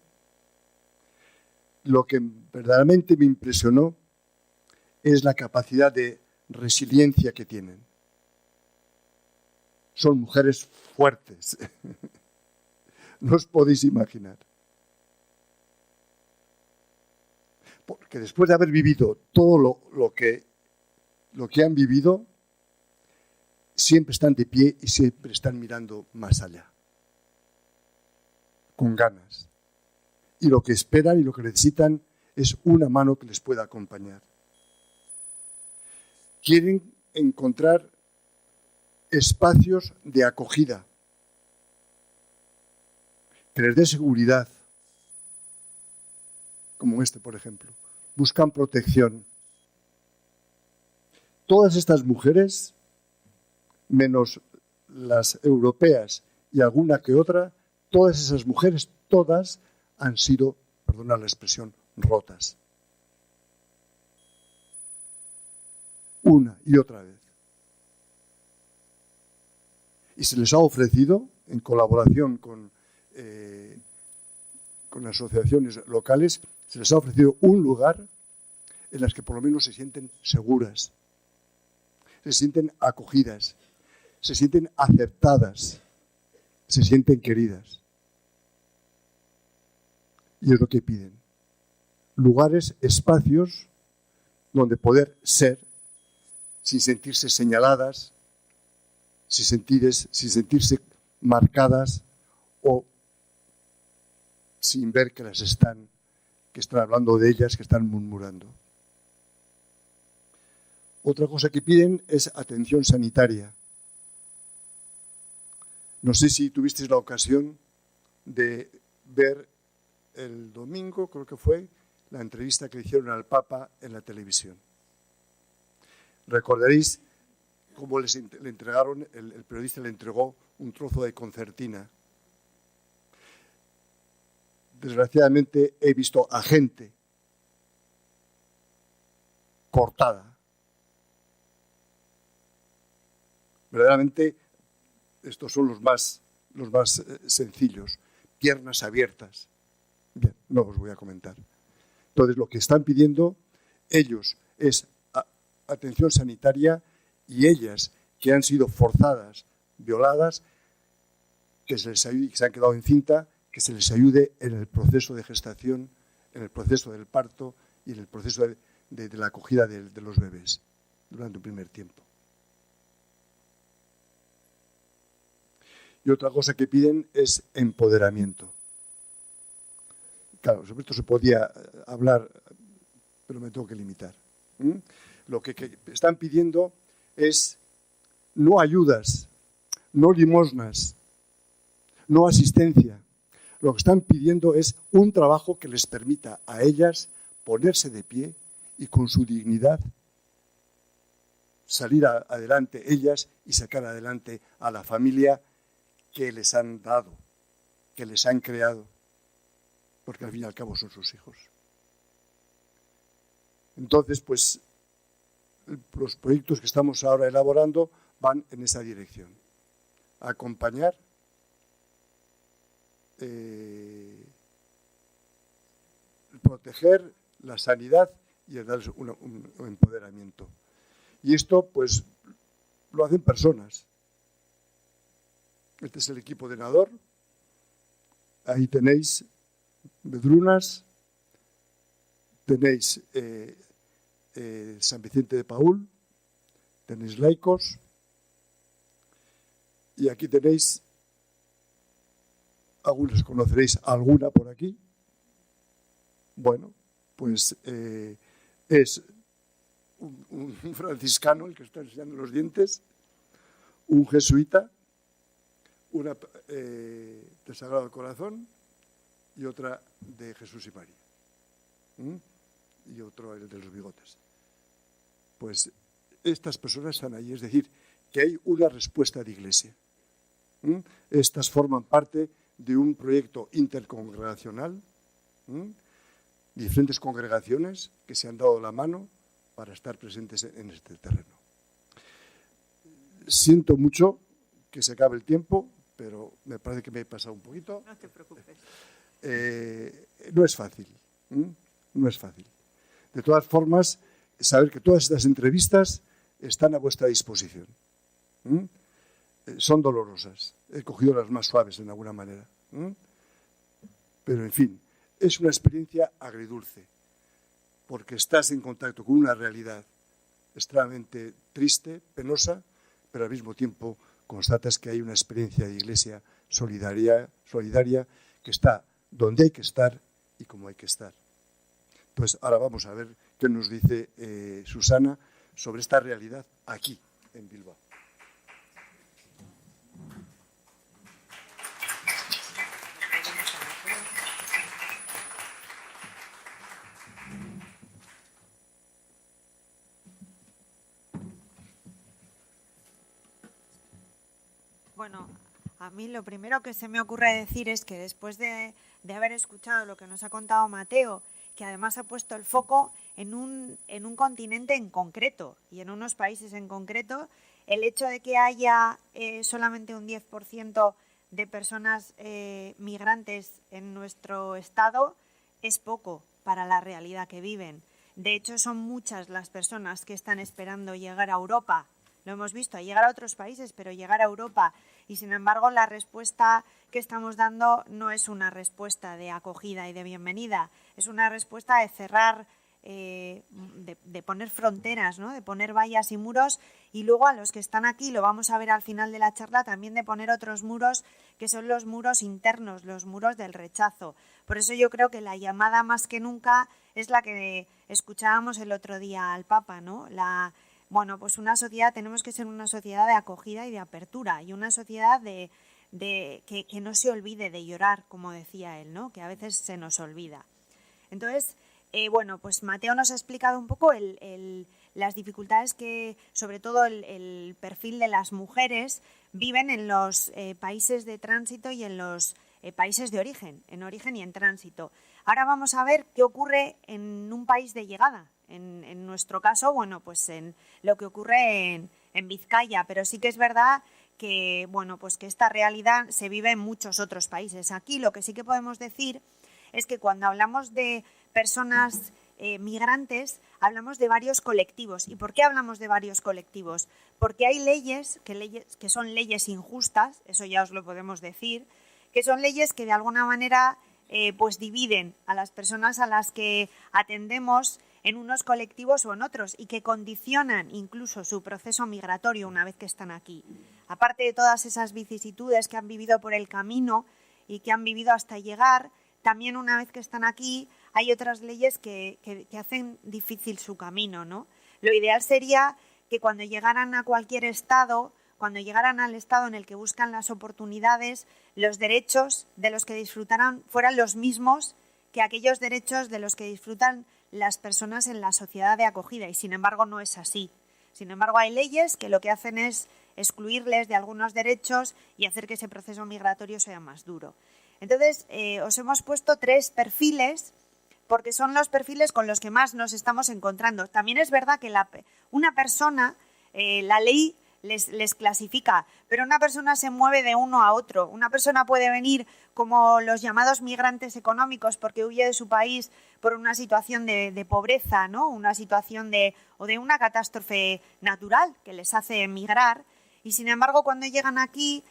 Speaker 3: lo que verdaderamente me impresionó es la capacidad de resiliencia que tienen. Son mujeres fuertes. No os podéis imaginar. Porque después de haber vivido todo lo que han vivido, siempre están de pie y siempre están mirando más allá. Con ganas. Y lo que esperan y lo que necesitan es una mano que les pueda acompañar. Quieren encontrar espacios de acogida, que les dé seguridad, como este, por ejemplo. Buscan protección. Todas estas mujeres, menos las europeas y alguna que otra, todas esas mujeres, todas han sido, perdonad la expresión, rotas. Una y otra vez. Y se les ha ofrecido, en colaboración con asociaciones locales, se les ha ofrecido un lugar en las que por lo menos se sienten seguras, se sienten acogidas, se sienten aceptadas, se sienten queridas. Y es lo que piden. Lugares, espacios donde poder ser sin sentirse señaladas, sin sentirse marcadas o sin ver que están hablando de ellas, que están murmurando. Otra cosa que piden es atención sanitaria. No sé si tuvisteis la ocasión de ver el domingo, creo que fue, la entrevista que le hicieron al Papa en la televisión. Recordaréis cómo le entregaron, el periodista le entregó un trozo de concertina. Desgraciadamente he visto a gente cortada. Verdaderamente, estos son los más sencillos. Piernas abiertas. Bien, no os voy a comentar. Entonces, lo que están pidiendo ellos es atención sanitaria, y ellas, que han sido forzadas, violadas, que se les ayude, que se han quedado encinta, que se les ayude en el proceso de gestación, en el proceso del parto y en el proceso de la acogida de los bebés durante un primer tiempo. Y otra cosa que piden es empoderamiento. Claro, sobre esto se podía hablar, pero me tengo que limitar. Lo que están pidiendo es no ayudas, no limosnas, no asistencia. Lo que están pidiendo es un trabajo que les permita a ellas ponerse de pie y con su dignidad salir adelante ellas y sacar adelante a la familia que les han dado, que les han creado, porque al fin y al cabo son sus hijos. Entonces, pues, los proyectos que estamos ahora elaborando van en esa dirección. Acompañar, proteger la sanidad y darles un empoderamiento. Y esto, pues, lo hacen personas. Este es el equipo de Nador. Ahí tenéis Medrunas, tenéis San Vicente de Paúl, tenéis laicos, y aquí tenéis, algunos conoceréis alguna por aquí. Bueno, pues es un franciscano el que está enseñando los dientes, un jesuita, una del Sagrado Corazón y otra de Jesús y María. Y otro el de los bigotes. Pues estas personas están ahí, es decir, que hay una respuesta de Iglesia. Estas forman parte de un proyecto intercongregacional, diferentes congregaciones que se han dado la mano para estar presentes en este terreno. Siento mucho que se acabe el tiempo, pero me parece que me he pasado un poquito.
Speaker 2: No te preocupes.
Speaker 3: No es fácil, no es fácil. De todas formas, saber que todas estas entrevistas están a vuestra disposición. Son dolorosas. He cogido las más suaves de alguna manera. Pero, en fin, es una experiencia agridulce, porque estás en contacto con una realidad extremadamente triste, penosa, pero al mismo tiempo constatas que hay una experiencia de Iglesia solidaria que está donde hay que estar y como hay que estar. Entonces, ahora vamos a ver qué nos dice Susana sobre esta realidad aquí, en Bilbao.
Speaker 2: Bueno, a mí lo primero que se me ocurre decir es que después de haber escuchado lo que nos ha contado Mateo, que además ha puesto el foco en un continente en concreto y en unos países en concreto, el hecho de que haya solamente un 10% de personas migrantes en nuestro estado es poco para la realidad que viven. De hecho, son muchas las personas que están esperando llegar a Europa. Lo hemos visto, a llegar a otros países, pero llegar a Europa. Y sin embargo, la respuesta que estamos dando no es una respuesta de acogida y de bienvenida, es una respuesta de cerrar, de poner fronteras, ¿no? De poner vallas y muros, y luego a los que están aquí, lo vamos a ver al final de la charla, también de poner otros muros que son los muros internos, los muros del rechazo. Por eso yo creo que la llamada más que nunca es la que escuchábamos el otro día al Papa, ¿no? Bueno, pues tenemos que ser una sociedad de acogida y de apertura, y una sociedad que no se olvide de llorar, como decía él, ¿no? Que a veces se nos olvida. Entonces, Bueno, pues Mateo nos ha explicado un poco las dificultades que, sobre todo el perfil de las mujeres, viven en los países de tránsito y en los países de origen, en origen y en tránsito. Ahora vamos a ver qué ocurre en un país de llegada. En nuestro caso, bueno, pues en lo que ocurre en Vizcaya, pero sí que es verdad que, bueno, pues que esta realidad se vive en muchos otros países. Aquí lo que sí que podemos decir es que cuando hablamos de personas migrantes, hablamos de varios colectivos. ¿Y por qué hablamos de varios colectivos? Porque hay leyes que son leyes injustas, eso ya os lo podemos decir, que son leyes que de alguna manera pues dividen a las personas a las que atendemos en unos colectivos o en otros y que condicionan incluso su proceso migratorio una vez que están aquí. Aparte de todas esas vicisitudes que han vivido por el camino y que han vivido hasta llegar, también una vez que están aquí hay otras leyes que hacen difícil su camino, ¿no? Lo ideal sería que cuando llegaran a cualquier estado, cuando llegaran al estado en el que buscan las oportunidades, los derechos de los que disfrutaran fueran los mismos que aquellos derechos de los que disfrutan las personas en la sociedad de acogida, y sin embargo no es así. Sin embargo, hay leyes que lo que hacen es excluirles de algunos derechos y hacer que ese proceso migratorio sea más duro. Entonces, os hemos puesto 3 perfiles porque son los perfiles con los que más nos estamos encontrando. También es verdad que una persona, la ley les clasifica, pero una persona se mueve de uno a otro. Una persona puede venir como los llamados migrantes económicos porque huye de su país por una situación de pobreza, ¿no? Una situación o de una catástrofe natural que les hace emigrar, y sin embargo cuando llegan aquí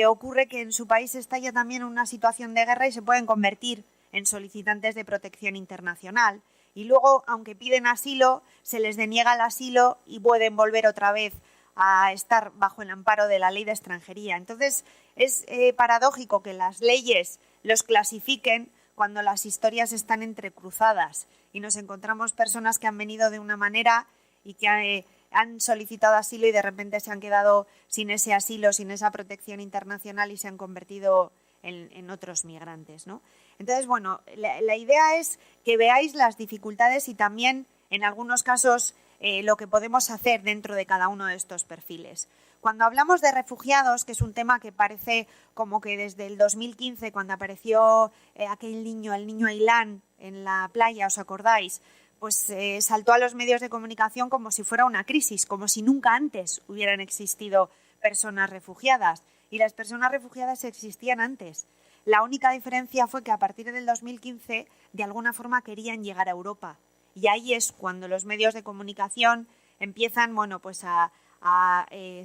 Speaker 2: ocurre que en su país estalla también una situación de guerra y se pueden convertir en solicitantes de protección internacional. Y luego, aunque piden asilo, se les deniega el asilo y pueden volver otra vez a estar bajo el amparo de la ley de extranjería. Entonces, es paradójico que las leyes los clasifiquen cuando las historias están entrecruzadas y nos encontramos personas que han venido de una manera y que han solicitado asilo y de repente se han quedado sin ese asilo, sin esa protección internacional y se han convertido en otros migrantes, ¿no? Entonces, bueno, la idea es que veáis las dificultades y también, en algunos casos, lo que podemos hacer dentro de cada uno de estos perfiles. Cuando hablamos de refugiados, que es un tema que parece como que desde el 2015, cuando apareció aquel niño, el niño Ailán, en la playa, ¿os acordáis? Pues saltó a los medios de comunicación como si fuera una crisis, como si nunca antes hubieran existido personas refugiadas. Y las personas refugiadas existían antes. La única diferencia fue que a partir del 2015, de alguna forma, querían llegar a Europa. Y ahí es cuando los medios de comunicación empiezan, bueno, pues a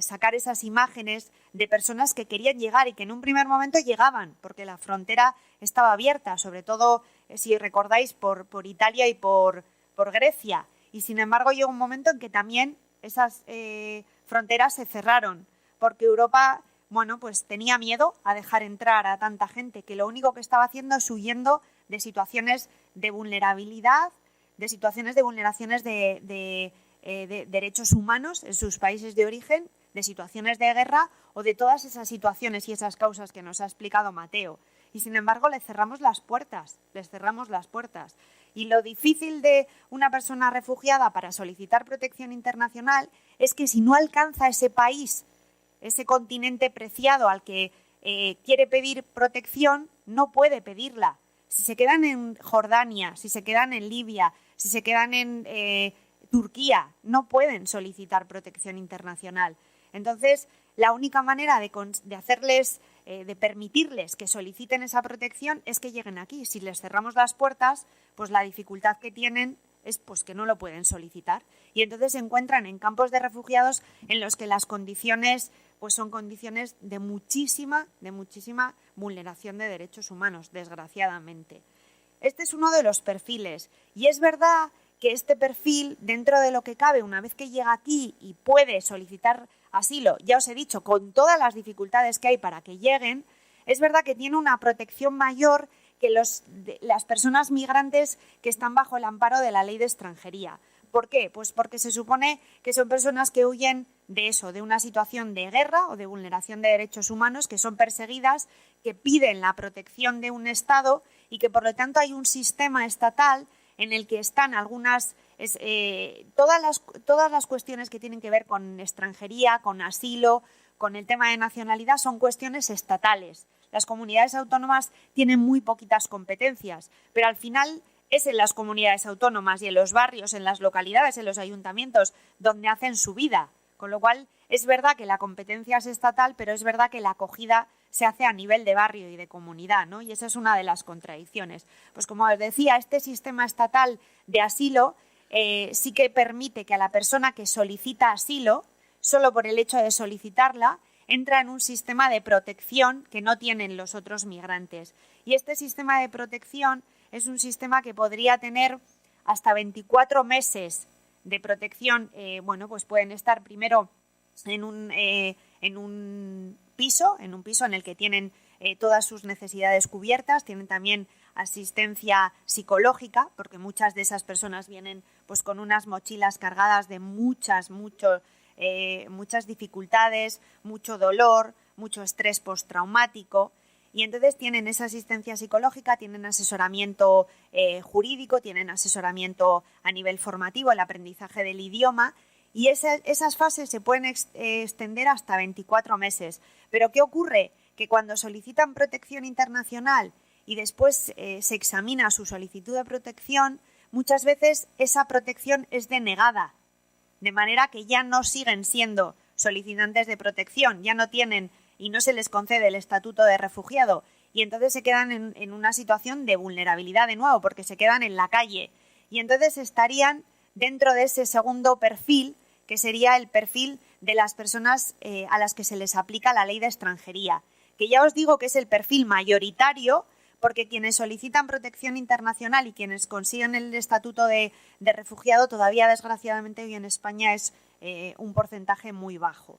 Speaker 2: sacar esas imágenes de personas que querían llegar y que en un primer momento llegaban, porque la frontera estaba abierta, sobre todo, si recordáis, por Italia y por Grecia. Y sin embargo llegó un momento en que también esas fronteras se cerraron, porque Europa, bueno, pues tenía miedo a dejar entrar a tanta gente, que lo único que estaba haciendo es huyendo de situaciones de vulnerabilidad, de situaciones de vulneraciones de derechos humanos en sus países de origen, de situaciones de guerra o de todas esas situaciones y esas causas que nos ha explicado Mateo. Y sin embargo les cerramos las puertas. Y lo difícil de una persona refugiada para solicitar protección internacional es que si no alcanza ese país, ese continente preciado al que quiere pedir protección, no puede pedirla. Si se quedan en Jordania, si se quedan en Libia, si se quedan en Turquía, no pueden solicitar protección internacional. Entonces, la única manera de hacerles, de permitirles que soliciten esa protección es que lleguen aquí. Si les cerramos las puertas, pues la dificultad que tienen es pues que no lo pueden solicitar. Y entonces se encuentran en campos de refugiados en los que las condiciones pues son condiciones de muchísima vulneración de derechos humanos, desgraciadamente. Este es uno de los perfiles. Y es verdad que este perfil, dentro de lo que cabe, una vez que llega aquí y puede solicitar asilo, ya os he dicho, con todas las dificultades que hay para que lleguen, es verdad que tiene una protección mayor que las personas migrantes que están bajo el amparo de la ley de extranjería. ¿Por qué? Pues porque se supone que son personas que huyen de eso, de una situación de guerra o de vulneración de derechos humanos, que son perseguidas, que piden la protección de un Estado y que por lo tanto hay un sistema estatal en el que están todas las cuestiones que tienen que ver con extranjería, con asilo, con el tema de nacionalidad, son cuestiones estatales. Las comunidades autónomas tienen muy poquitas competencias, pero al final es en las comunidades autónomas y en los barrios, en las localidades, en los ayuntamientos, donde hacen su vida. Con lo cual, es verdad que la competencia es estatal, pero es verdad que la acogida se hace a nivel de barrio y de comunidad, ¿no? Y esa es una de las contradicciones. Pues como os decía, este sistema estatal de asilo sí que permite que a la persona que solicita asilo, solo por el hecho de solicitarla, entra en un sistema de protección que no tienen los otros migrantes. Y este sistema de protección es un sistema que podría tener hasta 24 meses de protección. Pues pueden estar primero en un piso en el que tienen todas sus necesidades cubiertas, tienen también asistencia psicológica, porque muchas de esas personas vienen pues con unas mochilas cargadas de muchas dificultades, mucho dolor, mucho estrés postraumático, y entonces tienen esa asistencia psicológica, tienen asesoramiento jurídico, tienen asesoramiento a nivel formativo, el aprendizaje del idioma, y esas fases se pueden extender hasta 24 meses. Pero ¿qué ocurre? Que cuando solicitan protección internacional y después se examina su solicitud de protección, muchas veces esa protección es denegada, de manera que ya no siguen siendo solicitantes de protección, ya no tienen y no se les concede el estatuto de refugiado, y entonces se quedan en una situación de vulnerabilidad de nuevo, porque se quedan en la calle, y entonces estarían dentro de ese segundo perfil, que sería el perfil de las personas a las que se les aplica la ley de extranjería, que ya os digo que es el perfil mayoritario, porque quienes solicitan protección internacional y quienes consiguen el estatuto de refugiado todavía, desgraciadamente, hoy en España es un porcentaje muy bajo.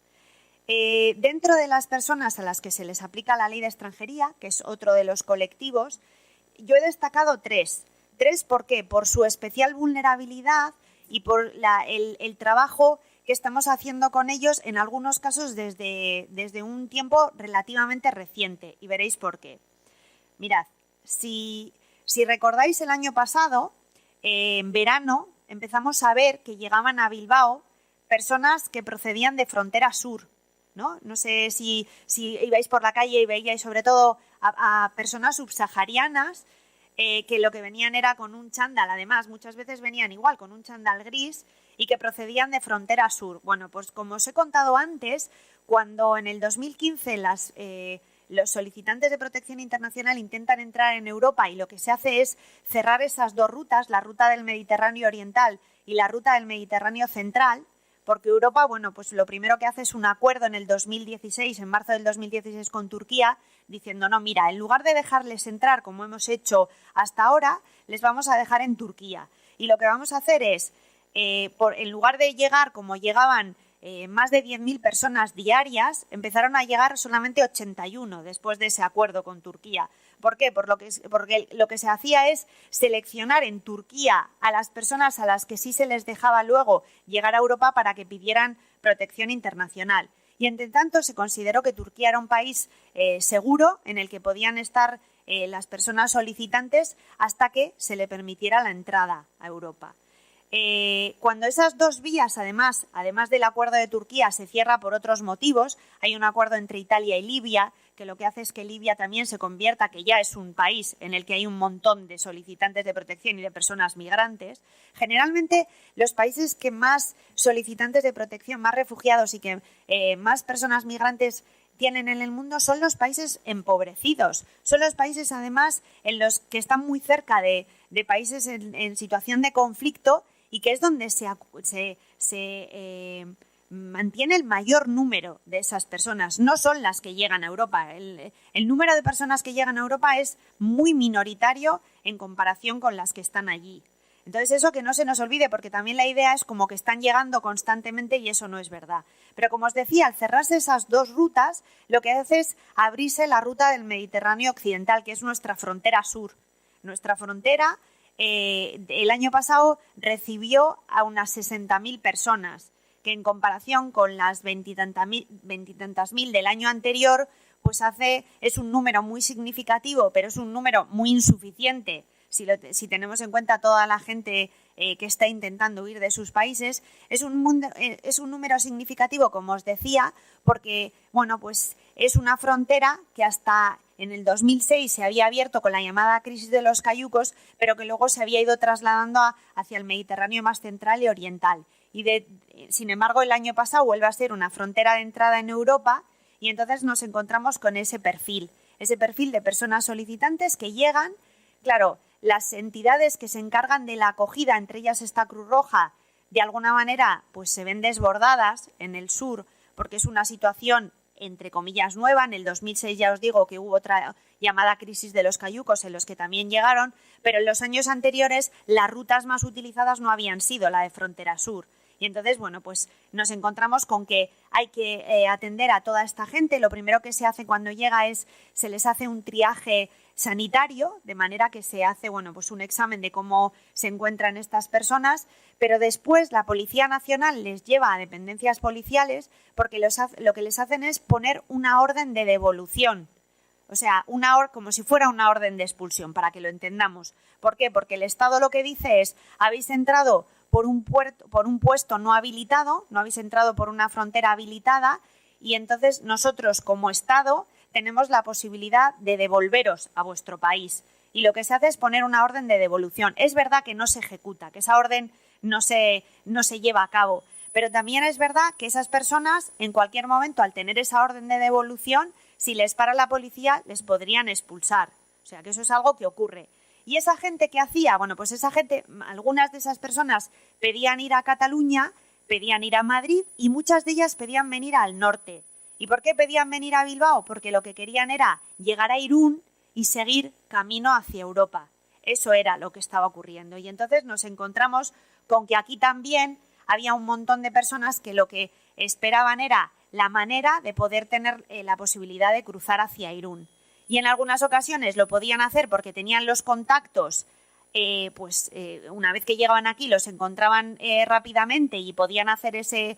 Speaker 2: Dentro de las personas a las que se les aplica la ley de extranjería, que es otro de los colectivos, yo he destacado tres. ¿Por qué? Por su especial vulnerabilidad y por el trabajo que estamos haciendo con ellos, en algunos casos desde un tiempo relativamente reciente, y veréis por qué. Mirad, si recordáis el año pasado, en verano empezamos a ver que llegaban a Bilbao personas que procedían de frontera sur, ¿no? No sé si ibais por la calle y veíais sobre todo a personas subsaharianas que lo que venían era con un chándal, además muchas veces venían igual con un chándal gris y que procedían de frontera sur. Bueno, pues como os he contado antes, cuando en el 2015 los solicitantes de protección internacional intentan entrar en Europa y lo que se hace es cerrar esas dos rutas, la ruta del Mediterráneo Oriental y la ruta del Mediterráneo Central, porque Europa, pues lo primero que hace es un acuerdo en el 2016, en marzo del 2016 con Turquía, diciendo, no, mira, en lugar de dejarles entrar como hemos hecho hasta ahora, les vamos a dejar en Turquía. Y lo que vamos a hacer es, en lugar de llegar como llegaban más de 10.000 personas diarias, empezaron a llegar solamente 81 después de ese acuerdo con Turquía. ¿Por qué? Porque lo que se hacía es seleccionar en Turquía a las personas a las que sí se les dejaba luego llegar a Europa para que pidieran protección internacional. Y entre tanto se consideró que Turquía era un país seguro en el que podían estar las personas solicitantes hasta que se le permitiera la entrada a Europa. Cuando esas dos vías, además del acuerdo de Turquía, se cierra por otros motivos, hay un acuerdo entre Italia y Libia, que lo que hace es que Libia también se convierta, que ya es un país en el que hay un montón de solicitantes de protección y de personas migrantes. Generalmente los países que más solicitantes de protección, más refugiados y que más personas migrantes tienen en el mundo son los países empobrecidos, son los países además en los que están muy cerca de países en situación de conflicto y que es donde se mantiene el mayor número de esas personas. No son las que llegan a Europa. El número de personas que llegan a Europa es muy minoritario en comparación con las que están allí. Entonces eso que no se nos olvide, porque también la idea es como que están llegando constantemente y eso no es verdad. Pero como os decía, al cerrarse esas dos rutas, lo que hace es abrirse la ruta del Mediterráneo Occidental, que es nuestra frontera sur. Nuestra frontera el año pasado recibió a unas 60.000 personas, que en comparación con las 20 mil del año anterior, pues es un número muy significativo, pero es un número muy insuficiente si tenemos en cuenta toda la gente que está intentando huir de sus países, es un número significativo, como os decía, porque bueno, pues es una frontera que hasta en el 2006 se había abierto con la llamada crisis de los cayucos, pero que luego se había ido trasladando hacia el Mediterráneo más central y oriental. Sin embargo, el año pasado vuelve a ser una frontera de entrada en Europa y entonces nos encontramos con ese perfil de personas solicitantes que llegan. Claro, las entidades que se encargan de la acogida, entre ellas esta Cruz Roja, de alguna manera pues se ven desbordadas en el sur porque es una situación entre comillas nueva. En el 2006 ya os digo que hubo otra llamada crisis de los cayucos en los que también llegaron, pero en los años anteriores las rutas más utilizadas no habían sido la de frontera sur. Y entonces, bueno, pues nos encontramos con que hay que atender a toda esta gente. Lo primero que se hace cuando llega se les hace un triaje sanitario, de manera que se hace, bueno, pues un examen de cómo se encuentran estas personas, pero después la Policía Nacional les lleva a dependencias policiales porque lo que les hacen es poner una orden de devolución. O sea, como si fuera una orden de expulsión, para que lo entendamos. ¿Por qué? Porque el Estado lo que dice es: habéis entrado por un puesto no habilitado, no habéis entrado por una frontera habilitada, y entonces nosotros como Estado tenemos la posibilidad de devolveros a vuestro país. Y lo que se hace es poner una orden de devolución. Es verdad que no se ejecuta, que esa orden no se lleva a cabo, pero también es verdad que esas personas, en cualquier momento, al tener esa orden de devolución, si les para la policía, les podrían expulsar. O sea, que eso es algo que ocurre. ¿Y esa gente qué hacía? Bueno, pues esa gente, algunas de esas personas pedían ir a Cataluña, pedían ir a Madrid y muchas de ellas pedían venir al norte. ¿Y por qué pedían venir a Bilbao? Porque lo que querían era llegar a Irún y seguir camino hacia Europa. Eso era lo que estaba ocurriendo. Y entonces nos encontramos con que aquí también había un montón de personas que lo que esperaban era la manera de poder tener la posibilidad de cruzar hacia Irún. Y en algunas ocasiones lo podían hacer porque tenían los contactos, una vez que llegaban aquí los encontraban rápidamente y podían hacer ese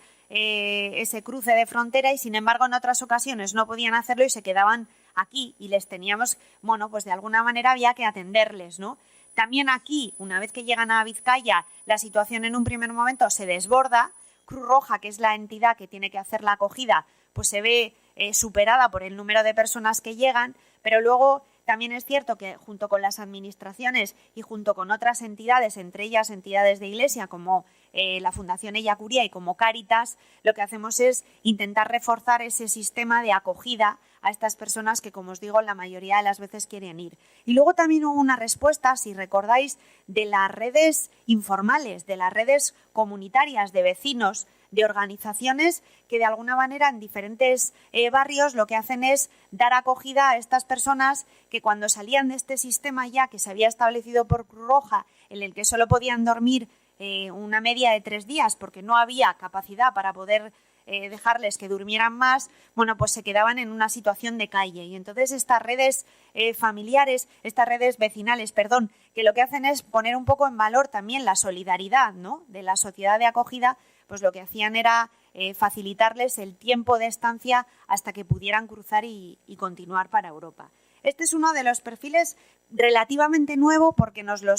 Speaker 2: cruce de frontera, y sin embargo en otras ocasiones no podían hacerlo y se quedaban aquí y les teníamos, bueno, pues de alguna manera había que atenderles, ¿no? También aquí, una vez que llegan a Vizcaya, la situación en un primer momento se desborda. Cruz Roja, que es la entidad que tiene que hacer la acogida, pues se ve superada por el número de personas que llegan, pero luego también es cierto que junto con las administraciones y junto con otras entidades, entre ellas entidades de Iglesia como la Fundación Ella Curia y como Cáritas, lo que hacemos es intentar reforzar ese sistema de acogida a estas personas que, como os digo, la mayoría de las veces quieren ir. Y luego también hubo una respuesta, si recordáis, de las redes informales, de las redes comunitarias de vecinos, de organizaciones que de alguna manera en diferentes barrios lo que hacen es dar acogida a estas personas que cuando salían de este sistema ya que se había establecido por Cruz Roja, en el que solo podían dormir una media de 3 días porque no había capacidad para poder dejarles que durmieran más, bueno, pues se quedaban en una situación de calle. Y entonces estas redes familiares, estas redes vecinales, que lo que hacen es poner un poco en valor también la solidaridad, ¿no?, de la sociedad de acogida, pues lo que hacían era facilitarles el tiempo de estancia hasta que pudieran cruzar y continuar para Europa. Este es uno de los perfiles relativamente nuevo porque nos lo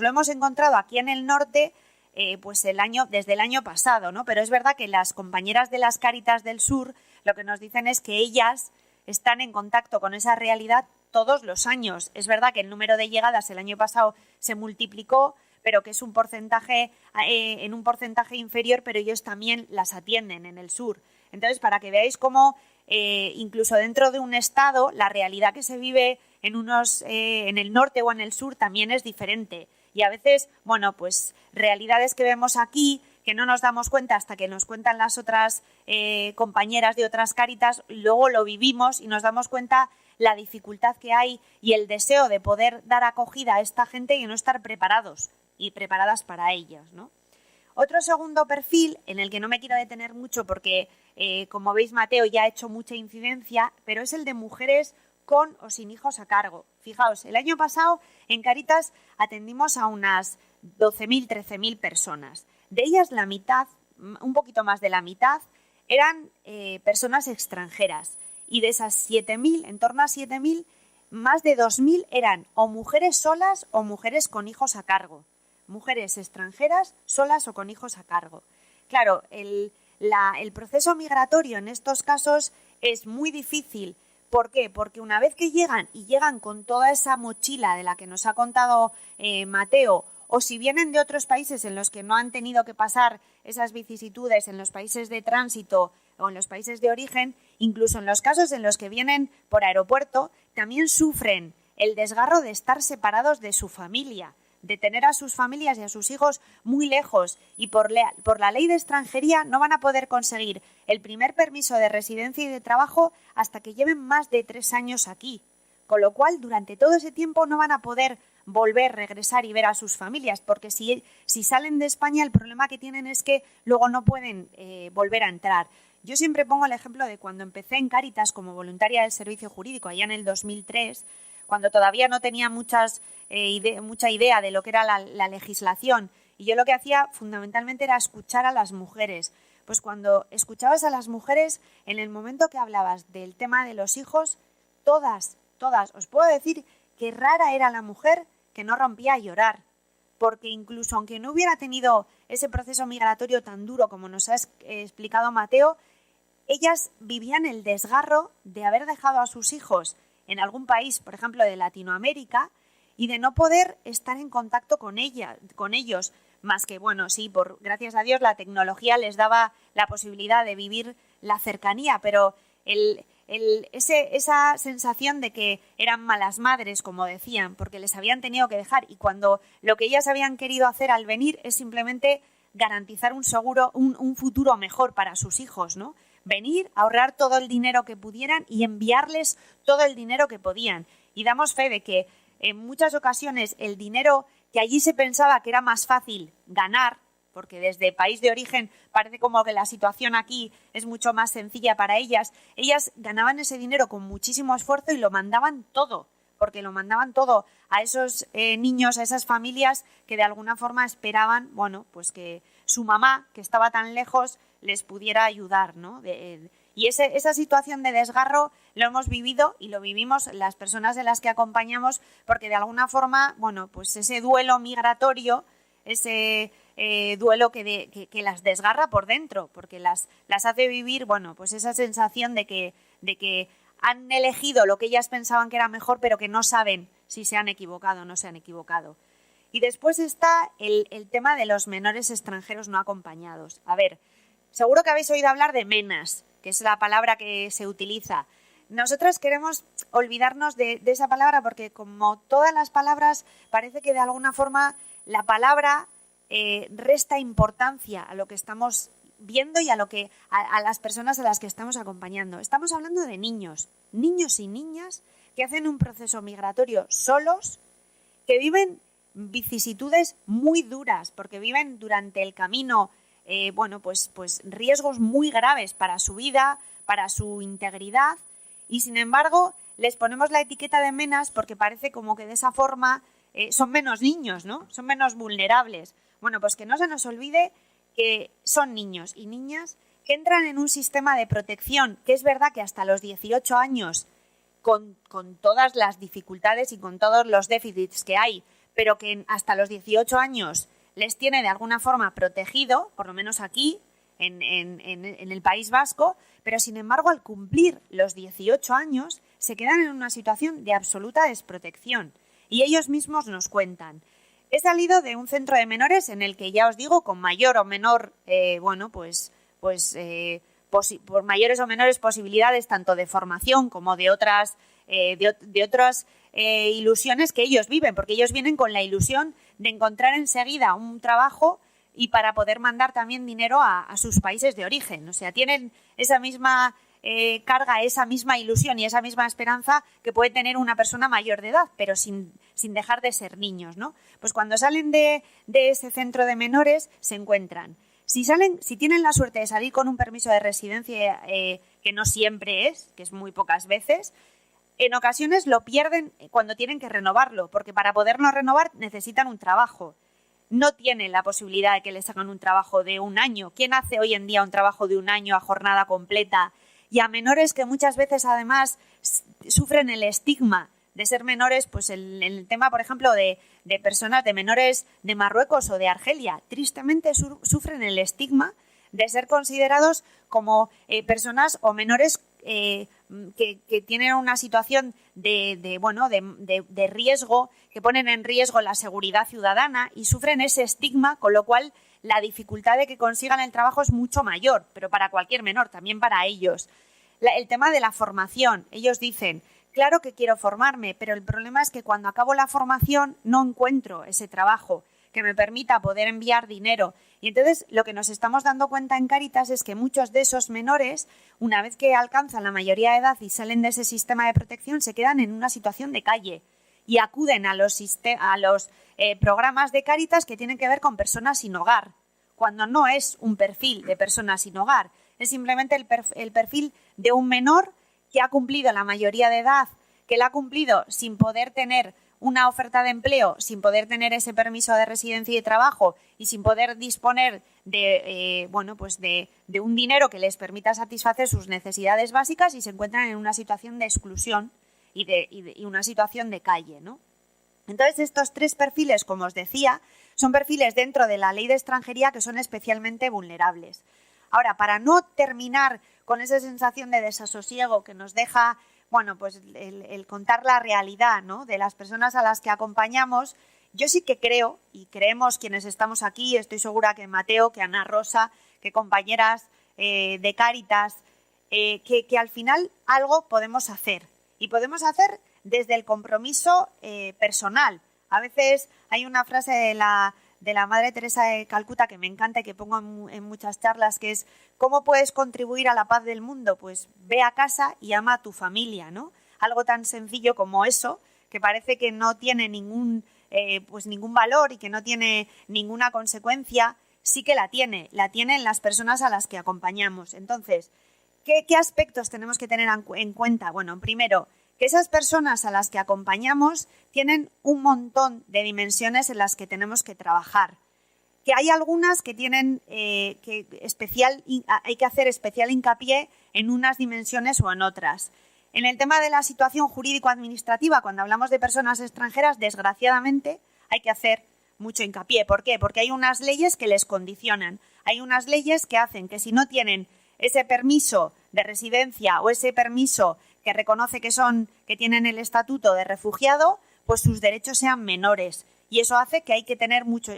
Speaker 2: hemos encontrado aquí en el norte desde el año pasado, ¿no? Pero es verdad que las compañeras de las Cáritas del Sur lo que nos dicen es que ellas están en contacto con esa realidad todos los años. Es verdad que el número de llegadas el año pasado se multiplicó, pero que es un porcentaje en un porcentaje inferior, pero ellos también las atienden en el sur. Entonces, para que veáis cómo incluso dentro de un estado la realidad que se vive en el norte o en el sur también es diferente. Y a veces, bueno, pues realidades que vemos aquí que no nos damos cuenta hasta que nos cuentan las otras compañeras de otras Cáritas, luego lo vivimos y nos damos cuenta la dificultad que hay y el deseo de poder dar acogida a esta gente y no estar preparados y preparadas para ellas, ¿no? Otro segundo perfil, en el que no me quiero detener mucho porque, como veis, Mateo ya ha hecho mucha incidencia, pero es el de mujeres con o sin hijos a cargo. Fijaos, el año pasado en Cáritas atendimos a unas 12.000, 13.000 personas. De ellas la mitad, un poquito más de la mitad, eran personas extranjeras. Y de esas 7.000, en torno a 7.000, más de 2.000 eran o mujeres solas o mujeres con hijos a cargo. Mujeres extranjeras solas o con hijos a cargo. Claro, el proceso migratorio en estos casos es muy difícil. ¿Por qué? Porque una vez que llegan con toda esa mochila de la que nos ha contado Mateo, o si vienen de otros países en los que no han tenido que pasar esas vicisitudes, en los países de tránsito o en los países de origen, incluso en los casos en los que vienen por aeropuerto, también sufren el desgarro de estar separados de su familia, de tener a sus familias y a sus hijos muy lejos, y por la ley de extranjería no van a poder conseguir el primer permiso de residencia y de trabajo hasta que lleven más de 3 años aquí. Con lo cual, durante todo ese tiempo no van a poder volver, regresar y ver a sus familias, porque si salen de España, el problema que tienen es que luego no pueden volver a entrar. Yo siempre pongo el ejemplo de cuando empecé en Cáritas como voluntaria del servicio jurídico, allá en el 2003, cuando todavía no tenía mucha idea de lo que era la legislación, y yo lo que hacía fundamentalmente era escuchar a las mujeres. Pues cuando escuchabas a las mujeres, en el momento que hablabas del tema de los hijos, todas, os puedo decir que rara era la mujer que no rompía a llorar, porque incluso aunque no hubiera tenido ese proceso migratorio tan duro como nos ha explicado Mateo, ellas vivían el desgarro de haber dejado a sus hijos en algún país, por ejemplo, de Latinoamérica, y de no poder estar en contacto con ellos, más que, bueno, sí, gracias a Dios la tecnología les daba la posibilidad de vivir la cercanía, pero esa sensación de que eran malas madres, como decían, porque les habían tenido que dejar, y cuando lo que ellas habían querido hacer al venir es simplemente garantizar un futuro mejor para sus hijos, ¿no? Venir, ahorrar todo el dinero que pudieran y enviarles todo el dinero que podían. Y damos fe de que en muchas ocasiones el dinero que allí se pensaba que era más fácil ganar, porque desde país de origen parece como que la situación aquí es mucho más sencilla para ellas ganaban ese dinero con muchísimo esfuerzo y lo mandaban todo, porque lo mandaban todo a esos niños, a esas familias que de alguna forma esperaban, bueno, pues que su mamá, que estaba tan lejos, les pudiera ayudar, ¿no? Y esa situación de desgarro lo hemos vivido y lo vivimos las personas de las que acompañamos, porque de alguna forma, bueno, pues ese duelo migratorio, ese duelo que las desgarra por dentro, porque las hace vivir, bueno, pues esa sensación de que han elegido lo que ellas pensaban que era mejor, pero que no saben si se han equivocado o no se han equivocado. Y después está el tema de los menores extranjeros no acompañados. A ver, seguro que habéis oído hablar de MENAS, que es la palabra que se utiliza. Nosotras queremos olvidarnos de esa palabra porque, como todas las palabras, parece que de alguna forma la palabra resta importancia a lo que estamos viendo y a las personas a las que estamos acompañando. Estamos hablando de niños y niñas que hacen un proceso migratorio solos, que viven vicisitudes muy duras, porque viven durante el camino pues riesgos muy graves para su vida, para su integridad, y sin embargo les ponemos la etiqueta de MENAS porque parece como que de esa forma son menos niños, ¿no? Son menos vulnerables. Bueno, pues que no se nos olvide que son niños y niñas que entran en un sistema de protección, que es verdad que hasta los 18 años, con todas las dificultades y con todos los déficits que hay, pero que hasta los 18 años les tiene de alguna forma protegido, por lo menos aquí, en el País Vasco, pero sin embargo al cumplir los 18 años se quedan en una situación de absoluta desprotección. Y ellos mismos nos cuentan. He salido de un centro de menores en el que, ya os digo, con mayor o menor, por mayores o menores posibilidades tanto de formación como de otras ilusiones que ellos viven, porque ellos vienen con la ilusión de encontrar enseguida un trabajo y para poder mandar también dinero a sus países de origen. O sea, tienen esa misma carga, esa misma ilusión y esa misma esperanza que puede tener una persona mayor de edad, pero sin dejar de ser niños, ¿no? Pues cuando salen de ese centro de menores se encuentran. Si tienen la suerte de salir con un permiso de residencia, que no siempre que es muy pocas veces, en ocasiones lo pierden cuando tienen que renovarlo, porque para poderlo renovar necesitan un trabajo. No tienen la posibilidad de que les hagan un trabajo de 1 año. ¿Quién hace hoy en día un trabajo de 1 año a jornada completa? Y a menores que muchas veces además sufren el estigma de ser menores, pues el tema, por ejemplo, de personas, de menores de Marruecos o de Argelia, tristemente sufren el estigma de ser considerados como personas o menores que tienen una situación de riesgo, que ponen en riesgo la seguridad ciudadana y sufren ese estigma, con lo cual la dificultad de que consigan el trabajo es mucho mayor, pero para cualquier menor, también para ellos. El tema de la formación, ellos dicen, claro que quiero formarme, pero el problema es que cuando acabo la formación no encuentro ese trabajo que me permita poder enviar dinero. Y entonces lo que nos estamos dando cuenta en Cáritas es que muchos de esos menores, una vez que alcanzan la mayoría de edad y salen de ese sistema de protección, se quedan en una situación de calle y acuden a los programas de Cáritas que tienen que ver con personas sin hogar, cuando no es un perfil de personas sin hogar, es simplemente el perfil de un menor que ha cumplido la mayoría de edad, que la ha cumplido sin poder tener una oferta de empleo, sin poder tener ese permiso de residencia y trabajo y sin poder disponer de un dinero que les permita satisfacer sus necesidades básicas y se encuentran en una situación de exclusión y una situación de calle, ¿no? Entonces, estos tres perfiles, como os decía, son perfiles dentro de la ley de extranjería que son especialmente vulnerables. Ahora, para no terminar con esa sensación de desasosiego que nos deja el contar la realidad, ¿no?, de las personas a las que acompañamos, yo sí que creo, y creemos quienes estamos aquí, estoy segura que Mateo, que Ana Rosa, que compañeras de Cáritas, que al final algo podemos hacer. Y podemos hacer desde el compromiso personal. A veces hay una frase de la Madre Teresa de Calcuta que me encanta y que pongo en muchas charlas, que es ¿cómo puedes contribuir a la paz del mundo? Pues ve a casa y ama a tu familia, ¿no? Algo tan sencillo como eso, que parece que no tiene ningún valor y que no tiene ninguna consecuencia, sí que la tiene en las personas a las que acompañamos. Entonces, ¿qué aspectos tenemos que tener en cuenta? Bueno, primero, que esas personas a las que acompañamos tienen un montón de dimensiones en las que tenemos que trabajar. Que hay algunas que tienen hay que hacer especial hincapié en unas dimensiones o en otras. En el tema de la situación jurídico-administrativa, cuando hablamos de personas extranjeras, desgraciadamente hay que hacer mucho hincapié. ¿Por qué? Porque hay unas leyes que les condicionan. Hay unas leyes que hacen que si no tienen ese permiso de residencia o ese permiso que reconoce que tienen el estatuto de refugiado, pues sus derechos sean menores. Y eso hace que hay que tener mucho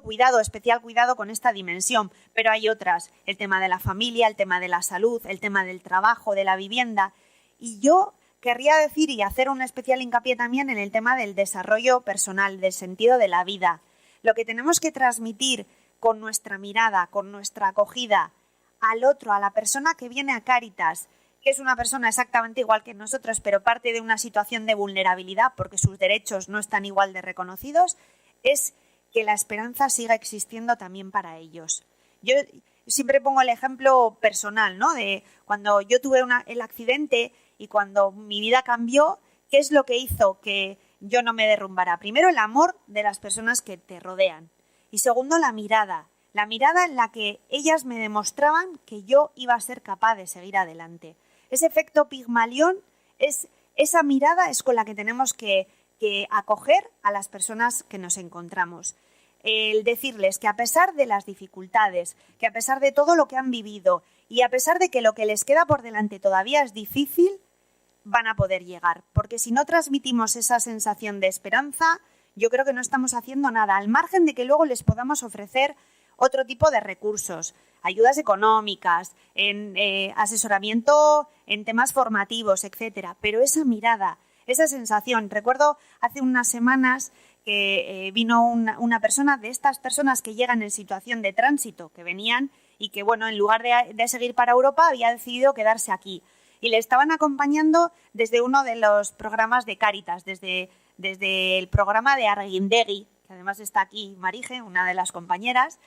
Speaker 2: cuidado, especial cuidado con esta dimensión. Pero hay otras, el tema de la familia, el tema de la salud, el tema del trabajo, de la vivienda. Y yo querría decir y hacer un especial hincapié también en el tema del desarrollo personal, del sentido de la vida. Lo que tenemos que transmitir con nuestra mirada, con nuestra acogida al otro, a la persona que viene a Cáritas, que es una persona exactamente igual que nosotros, pero parte de una situación de vulnerabilidad porque sus derechos no están igual de reconocidos, es que la esperanza siga existiendo también para ellos. Yo siempre pongo el ejemplo personal, ¿no?, de cuando yo tuve el accidente y cuando mi vida cambió, ¿qué es lo que hizo que yo no me derrumbara? Primero, el amor de las personas que te rodean. Y segundo, la mirada en la que ellas me demostraban que yo iba a ser capaz de seguir adelante. Ese efecto Pigmalión, esa mirada es con la que tenemos que acoger a las personas que nos encontramos. El decirles que a pesar de las dificultades, que a pesar de todo lo que han vivido y a pesar de que lo que les queda por delante todavía es difícil, van a poder llegar. Porque si no transmitimos esa sensación de esperanza, yo creo que no estamos haciendo nada, al margen de que luego les podamos ofrecer otro tipo de recursos, ayudas económicas, en asesoramiento en temas formativos, etcétera. Pero esa mirada, esa sensación. Recuerdo hace unas semanas que vino una persona de estas personas que llegan en situación de tránsito, que venían y que, en lugar de seguir para Europa, había decidido quedarse aquí. Y le estaban acompañando desde uno de los programas de Cáritas, desde el programa de Arguindegui, que además está aquí Marije, una de las compañeras.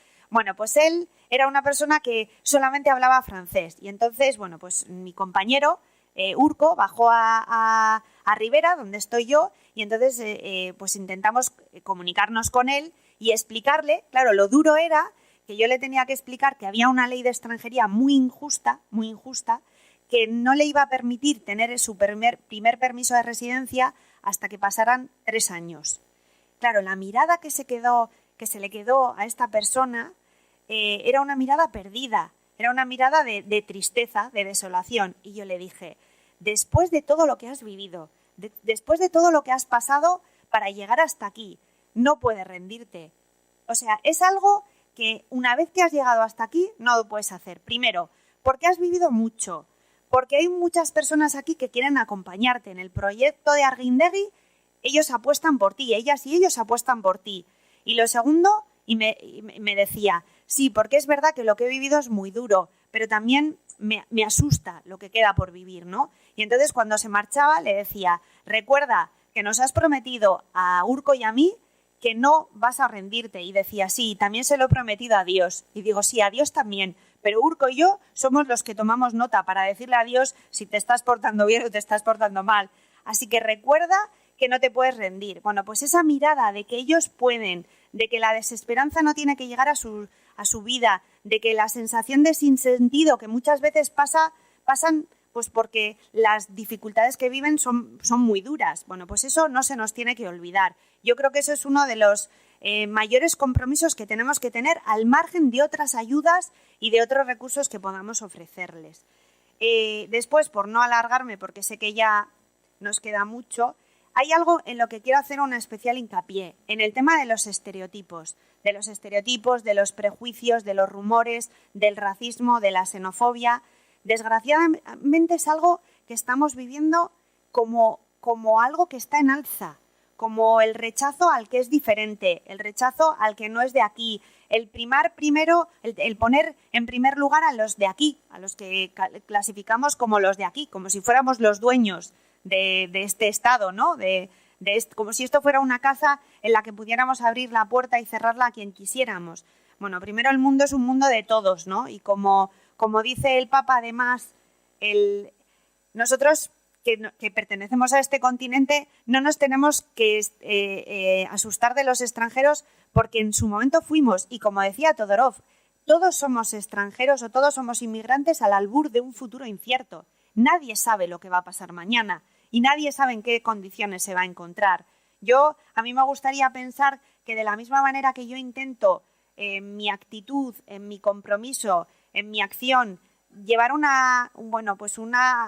Speaker 2: Pues él era una persona que solamente hablaba francés y entonces, mi compañero Urco bajó a Ribera, donde estoy yo, y entonces intentamos comunicarnos con él y explicarle. Claro, lo duro era que yo le tenía que explicar que había una ley de extranjería muy injusta, que no le iba a permitir tener su primer permiso de residencia hasta que pasaran 3 años. Claro, la mirada que se le quedó a esta persona era una mirada perdida, era una mirada de tristeza, de desolación. Y yo le dije, después de todo lo que has vivido, después de todo lo que has pasado para llegar hasta aquí, no puedes rendirte. O sea, es algo que una vez que has llegado hasta aquí no lo puedes hacer. Primero, porque has vivido mucho, porque hay muchas personas aquí que quieren acompañarte en el proyecto de Argindegi, ellos apuestan por ti, ellas y ellos apuestan por ti. Y lo segundo, y me decía, sí, porque es verdad que lo que he vivido es muy duro, pero también me asusta lo que queda por vivir, ¿no? Y entonces cuando se marchaba le decía, recuerda que nos has prometido a Urco y a mí que no vas a rendirte. Y decía, sí, también se lo he prometido a Dios. Y digo, sí, a Dios también, pero Urco y yo somos los que tomamos nota para decirle a Dios si te estás portando bien o te estás portando mal. Así que recuerda que no te puedes rendir. Bueno, pues esa mirada de que ellos pueden, de que la desesperanza no tiene que llegar a su vida, de que la sensación de sinsentido que muchas veces pasan pues porque las dificultades que viven son muy duras. Bueno, pues eso no se nos tiene que olvidar. Yo creo que eso es uno de los mayores compromisos que tenemos que tener al margen de otras ayudas y de otros recursos que podamos ofrecerles. Después, por no alargarme, porque sé que ya nos queda mucho, hay algo en lo que quiero hacer una especial hincapié, en el tema de los estereotipos, de los prejuicios, de los rumores, del racismo, de la xenofobia. Desgraciadamente es algo que estamos viviendo como algo que está en alza, como el rechazo al que es diferente, el rechazo al que no es de aquí, el poner en primer lugar a los de aquí, a los que clasificamos como los de aquí, como si fuéramos los dueños de este estado, ¿no? Como si esto fuera una casa en la que pudiéramos abrir la puerta y cerrarla a quien quisiéramos. Bueno, primero el mundo es un mundo de todos, ¿no? Y como dice el Papa, además, nosotros que pertenecemos a este continente no nos tenemos que asustar de los extranjeros porque en su momento fuimos, y como decía Todorov, todos somos extranjeros o todos somos inmigrantes al albur de un futuro incierto. Nadie sabe lo que va a pasar mañana y nadie sabe en qué condiciones se va a encontrar. A mí me gustaría pensar que de la misma manera que yo intento en mi actitud, en mi compromiso, en mi acción, llevar una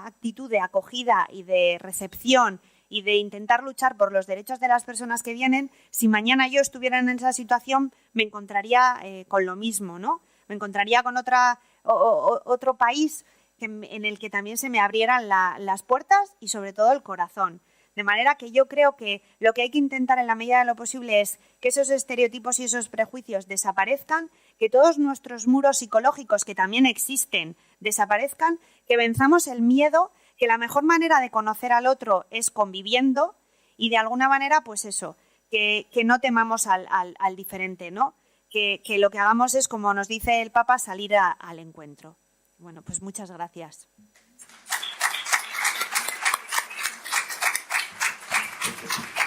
Speaker 2: actitud de acogida y de recepción y de intentar luchar por los derechos de las personas que vienen, si mañana yo estuviera en esa situación me encontraría con lo mismo, ¿no? Me encontraría con otro país en el que también se me abrieran las puertas y sobre todo el corazón. De manera que yo creo que lo que hay que intentar en la medida de lo posible es que esos estereotipos y esos prejuicios desaparezcan, que todos nuestros muros psicológicos que también existen desaparezcan, que venzamos el miedo, que la mejor manera de conocer al otro es conviviendo y de alguna manera, pues eso, que no temamos al diferente, ¿no? Que lo que hagamos es, como nos dice el Papa, salir al encuentro. Bueno, pues muchas gracias.
Speaker 3: Thank you.